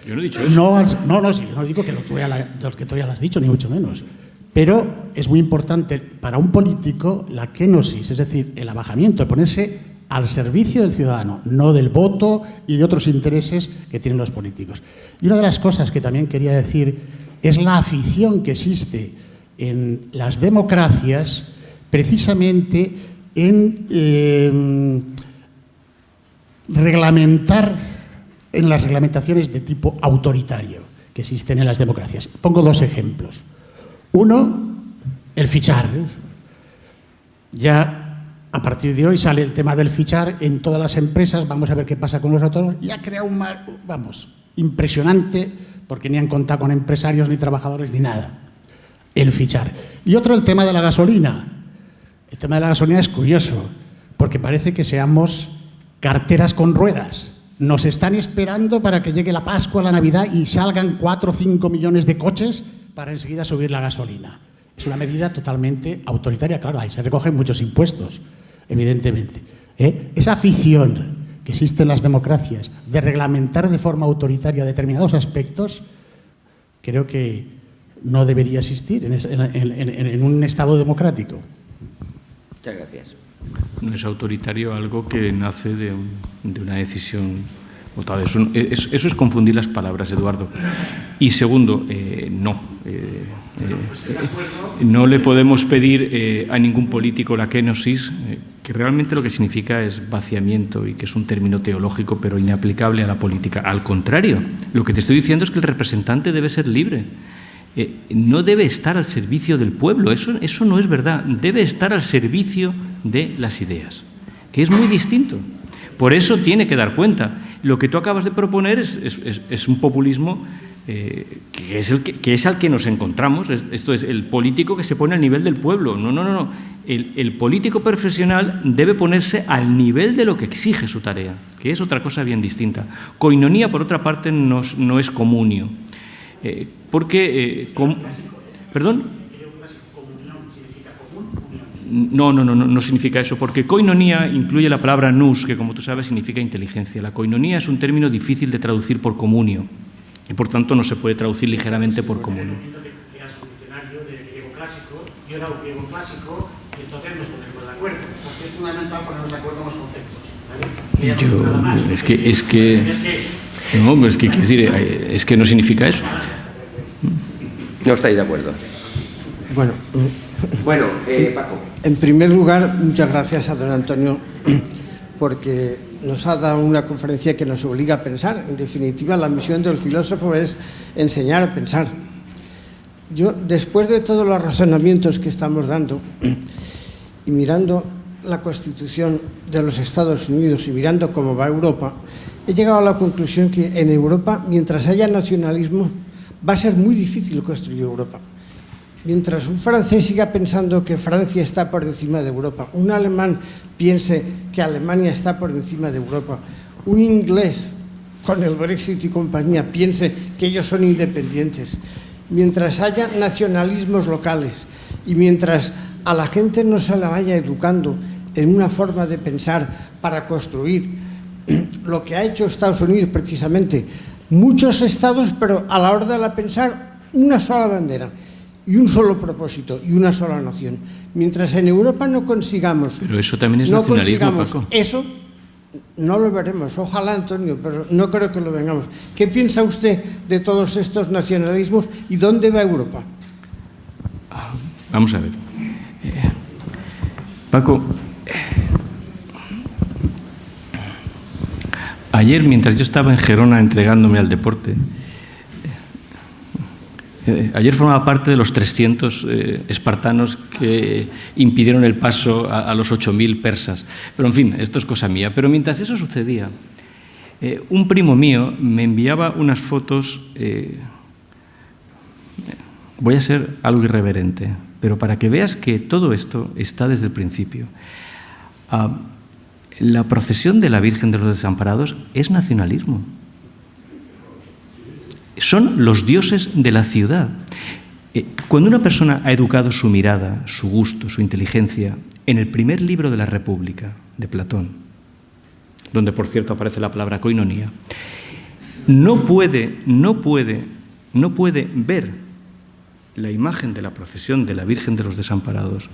Yo no he dicho eso. No digo que tú ya lo has dicho, ni mucho menos. Pero es muy importante para un político la kenosis, es decir, el abajamiento, ponerse al servicio del ciudadano, no del voto y de otros intereses que tienen los políticos. Y una de las cosas que también quería decir es la afición que existe en las democracias precisamente en reglamentar, en las reglamentaciones de tipo autoritario que existen en las democracias. Pongo dos ejemplos. Uno, el fichar. Ya a partir de hoy sale el tema del fichar en todas las empresas, vamos a ver qué pasa con los autónomos, y ha creado un mar, impresionante, porque ni han contado con empresarios, ni trabajadores, ni nada. El fichar. Y otro, el tema de la gasolina. El tema de la gasolina es curioso, porque parece que seamos carteras con ruedas. Nos están esperando para que llegue la Pascua, la Navidad y salgan 4 o 5 millones de coches para enseguida subir la gasolina. Es una medida totalmente autoritaria, claro, ahí se recogen muchos impuestos, evidentemente. Esa afición que existe en las democracias de reglamentar de forma autoritaria determinados aspectos, creo que no debería existir en un Estado democrático. Muchas gracias. No es autoritario algo que nace de una decisión votada. Eso es confundir las palabras, Eduardo. Y segundo, no le podemos pedir a ningún político la kenosis, que realmente lo que significa es vaciamiento y que es un término teológico pero inaplicable a la política. Al contrario, lo que te estoy diciendo es que el representante debe ser libre. No debe estar al servicio del pueblo, eso no es verdad. Debe estar al servicio de las ideas, que es muy distinto. Por eso tiene que dar cuenta. Lo que tú acabas de proponer es un populismo que es al que nos encontramos. Esto es el político que se pone al nivel del pueblo. No. El político profesional debe ponerse al nivel de lo que exige su tarea, que es otra cosa bien distinta. Koinonía, por otra parte, no es comunio. ¿Perdón? No significa eso, porque koinonía incluye la palabra nous, que como tú sabes significa inteligencia. La koinonía es un término difícil de traducir por comunio y por tanto no se puede traducir ligeramente por comunio. Yo he dado griego clásico y entonces nos ponemos de acuerdo, porque es fundamental ponernos de acuerdo en los conceptos. Es que no significa eso. No estáis de acuerdo. Bueno, Paco. En primer lugar, muchas gracias a don Antonio porque nos ha dado una conferencia que nos obliga a pensar. En definitiva, la misión del filósofo es enseñar a pensar. Yo, después de todos los razonamientos que estamos dando y mirando la Constitución de los Estados Unidos y mirando cómo va Europa, he llegado a la conclusión que en Europa, mientras haya nacionalismo, va a ser muy difícil construir Europa. Mientras un francés siga pensando que Francia está por encima de Europa, un alemán piense que Alemania está por encima de Europa, un inglés con el Brexit y compañía piense que ellos son independientes, mientras haya nacionalismos locales y mientras a la gente no se la vaya educando en una forma de pensar para construir lo que ha hecho Estados Unidos precisamente, muchos estados, pero a la hora de la pensar una sola bandera y un solo propósito y una sola noción. Mientras en Europa no consigamos... Pero eso también es nacionalismo, Paco. Eso no lo veremos. Ojalá, Antonio, pero no creo que lo vengamos. ¿Qué piensa usted de todos estos nacionalismos y dónde va Europa? Vamos a ver. Paco, ayer, mientras yo estaba en Gerona entregándome al deporte, ayer formaba parte de los 300 espartanos que impidieron el paso a los 8.000 persas. Pero, en fin, esto es cosa mía. Pero mientras eso sucedía, un primo mío me enviaba unas fotos... voy a ser algo irreverente, pero para que veas que todo esto está desde el principio. La procesión de la Virgen de los Desamparados es nacionalismo. Son los dioses de la ciudad. Cuando una persona ha educado su mirada, su gusto, su inteligencia en el primer libro de la República, de Platón, donde por cierto aparece la palabra koinonía, no puede ver la imagen de la procesión de la Virgen de los Desamparados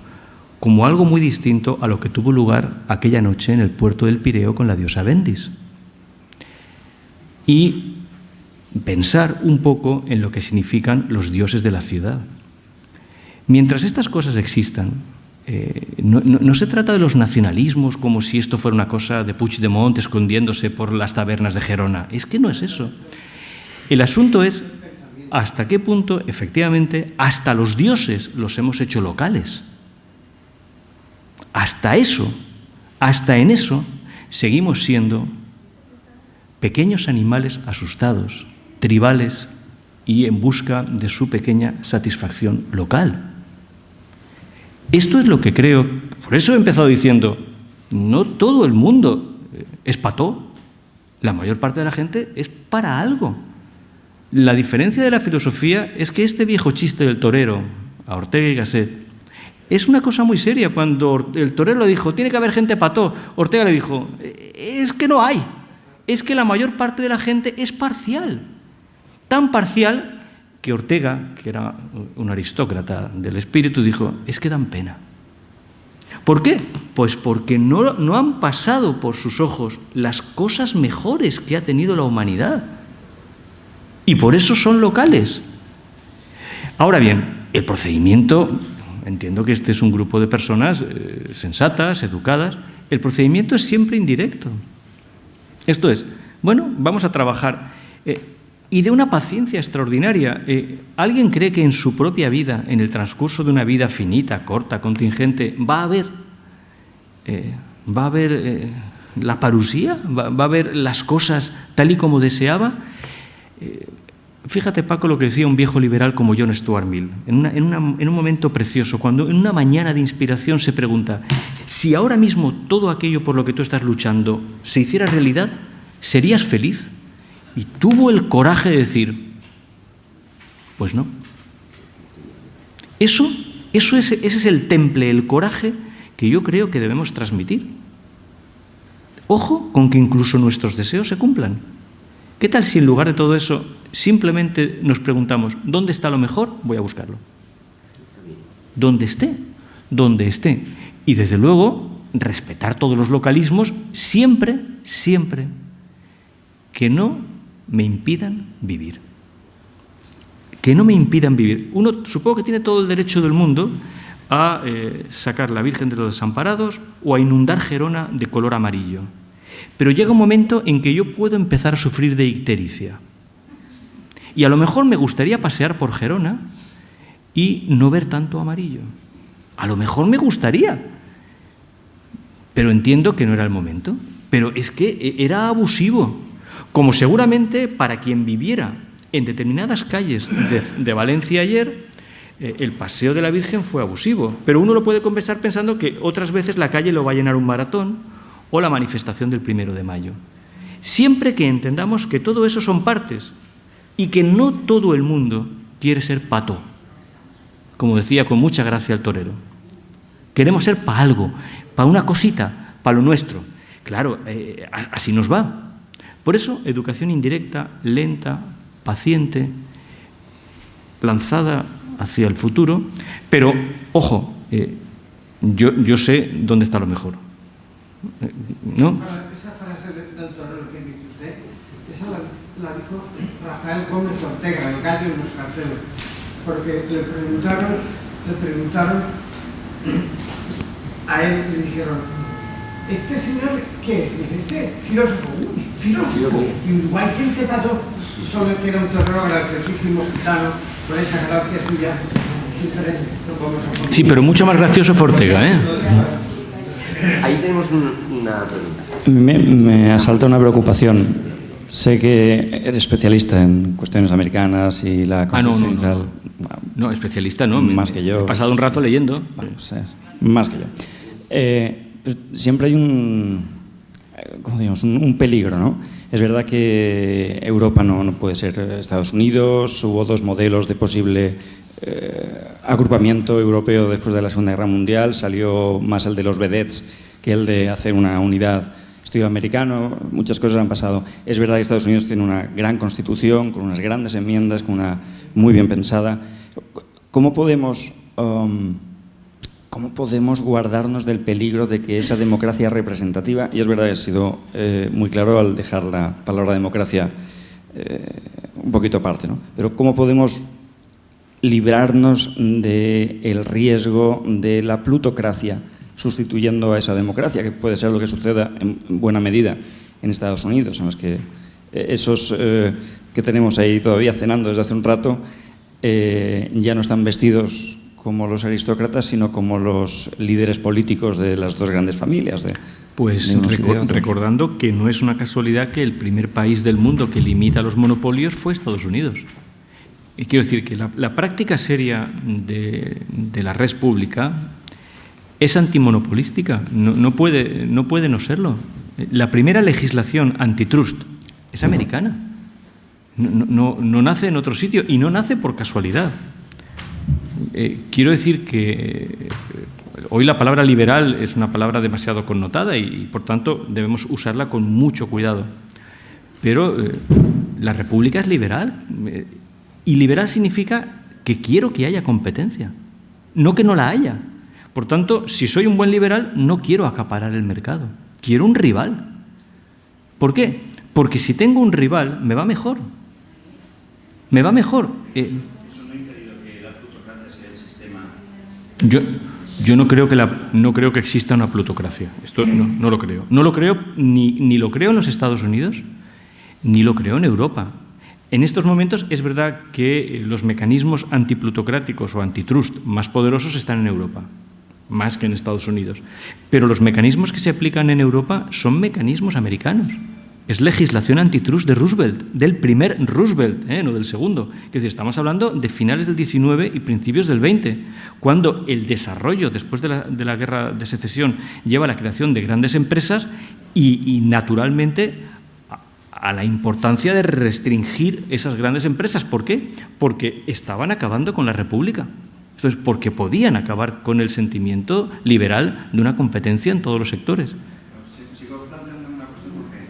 como algo muy distinto a lo que tuvo lugar aquella noche en el puerto del Pireo con la diosa Bendis. Y pensar un poco en lo que significan los dioses de la ciudad. Mientras estas cosas existan, no se trata de los nacionalismos como si esto fuera una cosa de Puigdemont escondiéndose por las tabernas de Gerona. Es que no es eso. El asunto es hasta qué punto, efectivamente, hasta los dioses los hemos hecho locales. Hasta eso, hasta en eso, seguimos siendo pequeños animales asustados, tribales y en busca de su pequeña satisfacción local. Esto es lo que creo, por eso he empezado diciendo, no todo el mundo es pató, la mayor parte de la gente es para algo. La diferencia de la filosofía es que este viejo chiste del torero, a Ortega y Gasset, es una cosa muy seria. Cuando el torero le dijo, tiene que haber gente pató, Ortega le dijo, es que no hay, es que la mayor parte de la gente es parcial. Tan parcial que Ortega, que era un aristócrata del espíritu, dijo, es que dan pena. ¿Por qué? Pues porque no han pasado por sus ojos las cosas mejores que ha tenido la humanidad. Y por eso son locales. Ahora bien, el procedimiento, entiendo que este es un grupo de personas sensatas, educadas, el procedimiento es siempre indirecto. Esto es, bueno, vamos a trabajar... y de una paciencia extraordinaria. ¿Alguien cree que en su propia vida, en el transcurso de una vida finita, corta, contingente, va a haber la parusía? ¿Va a haber las cosas tal y como deseaba? Fíjate, Paco, lo que decía un viejo liberal como John Stuart Mill, en un momento precioso, cuando en una mañana de inspiración se pregunta, si ahora mismo todo aquello por lo que tú estás luchando se hiciera realidad, ¿serías feliz? Y tuvo el coraje de decir, pues no. Ese es el temple, el coraje que yo creo que debemos transmitir. Ojo con que incluso nuestros deseos se cumplan. ¿Qué tal si en lugar de todo eso simplemente nos preguntamos, ¿dónde está lo mejor? Voy a buscarlo. Donde esté. Y desde luego, respetar todos los localismos siempre que no me impidan vivir. Que no me impidan vivir. Uno supongo que tiene todo el derecho del mundo a sacar la Virgen de los Desamparados o a inundar Gerona de color amarillo. Pero llega un momento en que yo puedo empezar a sufrir de ictericia. Y a lo mejor me gustaría pasear por Gerona y no ver tanto amarillo. A lo mejor me gustaría, pero entiendo que no era el momento. Pero es que era abusivo, como seguramente para quien viviera en determinadas calles de Valencia ayer, el paseo de la Virgen fue abusivo. Pero uno lo puede compensar pensando que otras veces la calle lo va a llenar un maratón o la manifestación del 1 de mayo. Siempre que entendamos que todo eso son partes y que no todo el mundo quiere ser pato, como decía con mucha gracia el torero. Queremos ser para algo, para una cosita, para lo nuestro. Claro, así nos va. Por eso, educación indirecta, lenta, paciente, lanzada hacia el futuro, pero, ojo, yo sé dónde está lo mejor. ¿No? Esa frase del torero que dice usted, esa la dijo Rafael Gómez Ortega, el gallo de los carcelos, porque le preguntaron a él, le dijeron, ¿este señor qué es? Dice, este filósofo. Igual que el Tepato, solo que era un torero graciosísimo gitano, con esa gracia suya, siempre lo vamos a poner. Sí, pero mucho más gracioso fue Ortega, ¿eh? Ahí tenemos una pregunta. Me asalta una preocupación. Sé que eres especialista en cuestiones americanas y la Constitución y tal. No, especialista no. Más que yo. He pasado un rato leyendo. Bueno, más que yo. Siempre hay un peligro, ¿no? Es verdad que Europa no puede ser Estados Unidos. Hubo dos modelos de posible agrupamiento europeo después de la Segunda Guerra Mundial. Salió más el de los vedettes que el de hacer una unidad estilo americano. Muchas cosas han pasado. Es verdad que Estados Unidos tiene una gran constitución, con unas grandes enmiendas, con una muy bien pensada. ¿Cómo podemos guardarnos del peligro de que esa democracia representativa, y es verdad que he sido muy claro al dejar la palabra democracia un poquito aparte, ¿no? Pero ¿cómo podemos librarnos del riesgo de la plutocracia sustituyendo a esa democracia, que puede ser lo que suceda en buena medida en Estados Unidos, en los que esos que tenemos ahí todavía cenando desde hace un rato ya no están vestidos como los aristócratas, sino como los líderes políticos de las dos grandes familias. Pues recordando que no es una casualidad que el primer país del mundo que limita los monopolios fue Estados Unidos. Y quiero decir que la práctica seria de la red pública es antimonopolística, no puede no serlo. La primera legislación antitrust es americana, no nace en otro sitio y no nace por casualidad. Quiero decir que hoy la palabra liberal es una palabra demasiado connotada y por tanto debemos usarla con mucho cuidado. Pero la república es liberal y liberal significa que quiero que haya competencia, no que no la haya. Por tanto, si soy un buen liberal, no quiero acaparar el mercado, quiero un rival. ¿Por qué? Porque si tengo un rival, me va mejor. Me va mejor. ¿Eso no ha impedido que la plutocracia sea el sistema? Yo no creo que exista una plutocracia. Esto no lo creo. No lo creo, ni lo creo en los Estados Unidos, ni lo creo en Europa. En estos momentos es verdad que los mecanismos antiplutocráticos o antitrust más poderosos están en Europa, más que en Estados Unidos. Pero los mecanismos que se aplican en Europa son mecanismos americanos. Es legislación antitrust de Roosevelt, del primer Roosevelt, no del segundo. Es decir, estamos hablando de finales del 19 y principios del 20, cuando el desarrollo después de la guerra de secesión lleva a la creación de grandes empresas y naturalmente a la importancia de restringir esas grandes empresas. ¿Por qué? Porque estaban acabando con la República. Esto es porque podían acabar con el sentimiento liberal de una competencia en todos los sectores. Sigo planteando una cuestión porque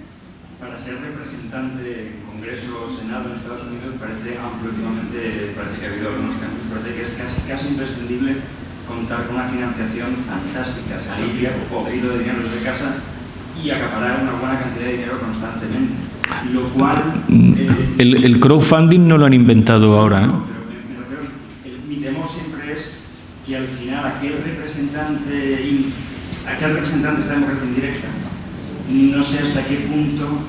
para ser representante en Congreso o Senado en Estados Unidos parece amplio últimamente, parece que ha habido algunos cambios, parece que es casi imprescindible contar con una financiación fantástica, salir o pedido de dinero desde casa y acaparar una buena cantidad de dinero constantemente. Lo cual... el crowdfunding no lo han inventado ahora, ¿eh? No, pero mi temor siempre es que al final aquel representante de esta democracia indirecta, no sé hasta qué punto,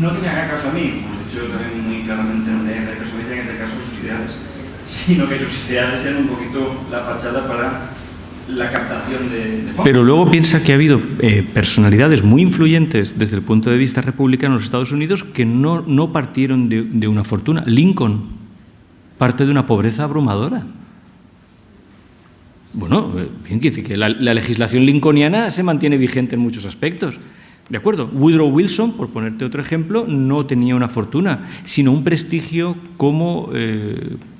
no que me haga caso a mí, como he dicho también muy claramente, no me haga caso a mí, tiene que hacer caso a sus ideales, sino que sus ideales sean un poquito la fachada para la captación de fondos. Pero luego piensa que ha habido personalidades muy influyentes desde el punto de vista republicano en los Estados Unidos que no partieron de una fortuna. Lincoln parte de una pobreza abrumadora. Bueno, bien, quiere decir que la legislación lincolniana se mantiene vigente en muchos aspectos. ¿De acuerdo? Woodrow Wilson, por ponerte otro ejemplo, no tenía una fortuna, sino un prestigio como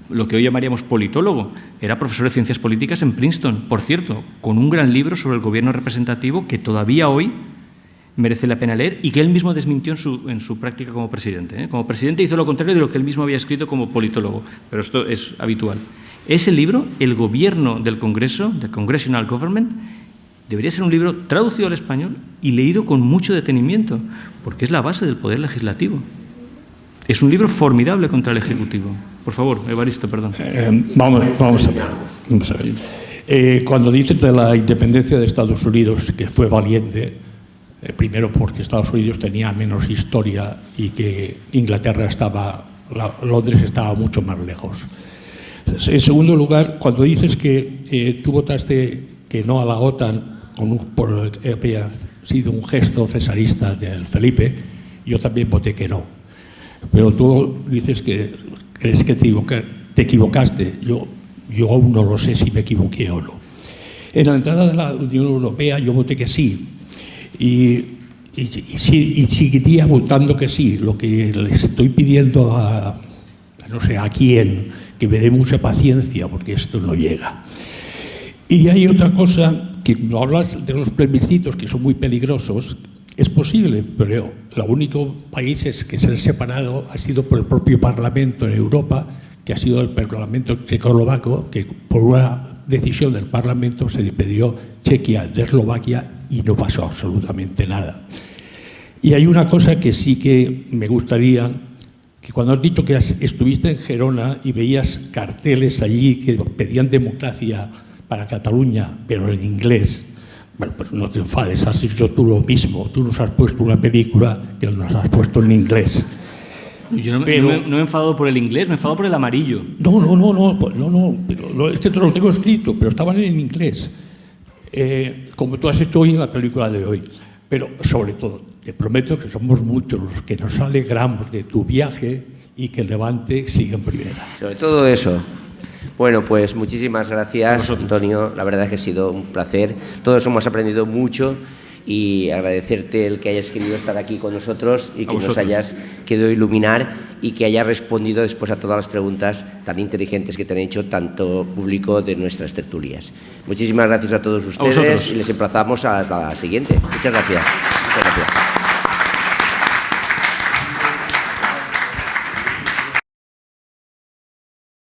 lo que hoy llamaríamos politólogo. Era profesor de ciencias políticas en Princeton, por cierto, con un gran libro sobre el gobierno representativo que todavía hoy merece la pena leer y que él mismo desmintió en su práctica como presidente. Como presidente hizo lo contrario de lo que él mismo había escrito como politólogo, pero esto es habitual. Ese libro, El gobierno del Congreso, The Congressional Government, debería ser un libro traducido al español y leído con mucho detenimiento, porque es la base del poder legislativo. Es un libro formidable contra el Ejecutivo. Por favor, Evaristo, perdón. Vamos a ver. Cuando dices de la independencia de Estados Unidos, que fue valiente, primero porque Estados Unidos tenía menos historia y que Inglaterra Londres estaba mucho más lejos. En segundo lugar, cuando dices que tú votaste que no a la OTAN porque había sido un gesto cesarista del Felipe, yo también voté que no. Pero tú dices que crees que te equivocaste. Yo aún no lo sé si me equivoqué o no. En la entrada de la Unión Europea yo voté que sí. Y seguiría votando que sí. Lo que le estoy pidiendo no sé a quién, que me dé mucha paciencia, porque esto no llega. Y hay otra cosa, que cuando hablas de los plebiscitos, que son muy peligrosos, es posible, pero los únicos países que se han separado ha sido por el propio Parlamento en Europa, que ha sido el Parlamento checoslovaco, que por una decisión del Parlamento se dividió Chequia de Eslovaquia y no pasó absolutamente nada. Y hay una cosa que sí que me gustaría, que cuando has dicho que estuviste en Gerona y veías carteles allí que pedían democracia para Cataluña, pero en inglés, bueno, pues no te enfades, has hecho tú lo mismo. Tú nos has puesto una película que nos has puesto en inglés. Yo no me he enfadado por el inglés, me he enfadado por el amarillo. No, pero es que te lo tengo escrito, pero estaban en inglés, como tú has hecho hoy en la película de hoy. Pero sobre todo, te prometo que somos muchos los que nos alegramos de tu viaje y que el Levante siga en primera. Sobre todo eso. Bueno, pues muchísimas gracias, Antonio. La verdad es que ha sido un placer. Todos hemos aprendido mucho y agradecerte el que hayas querido estar aquí con nosotros y que nos hayas querido iluminar y que hayas respondido después a todas las preguntas tan inteligentes que te han hecho tanto público de nuestras tertulias. Muchísimas gracias a todos ustedes y les emplazamos hasta la siguiente. Muchas gracias. Muchas gracias.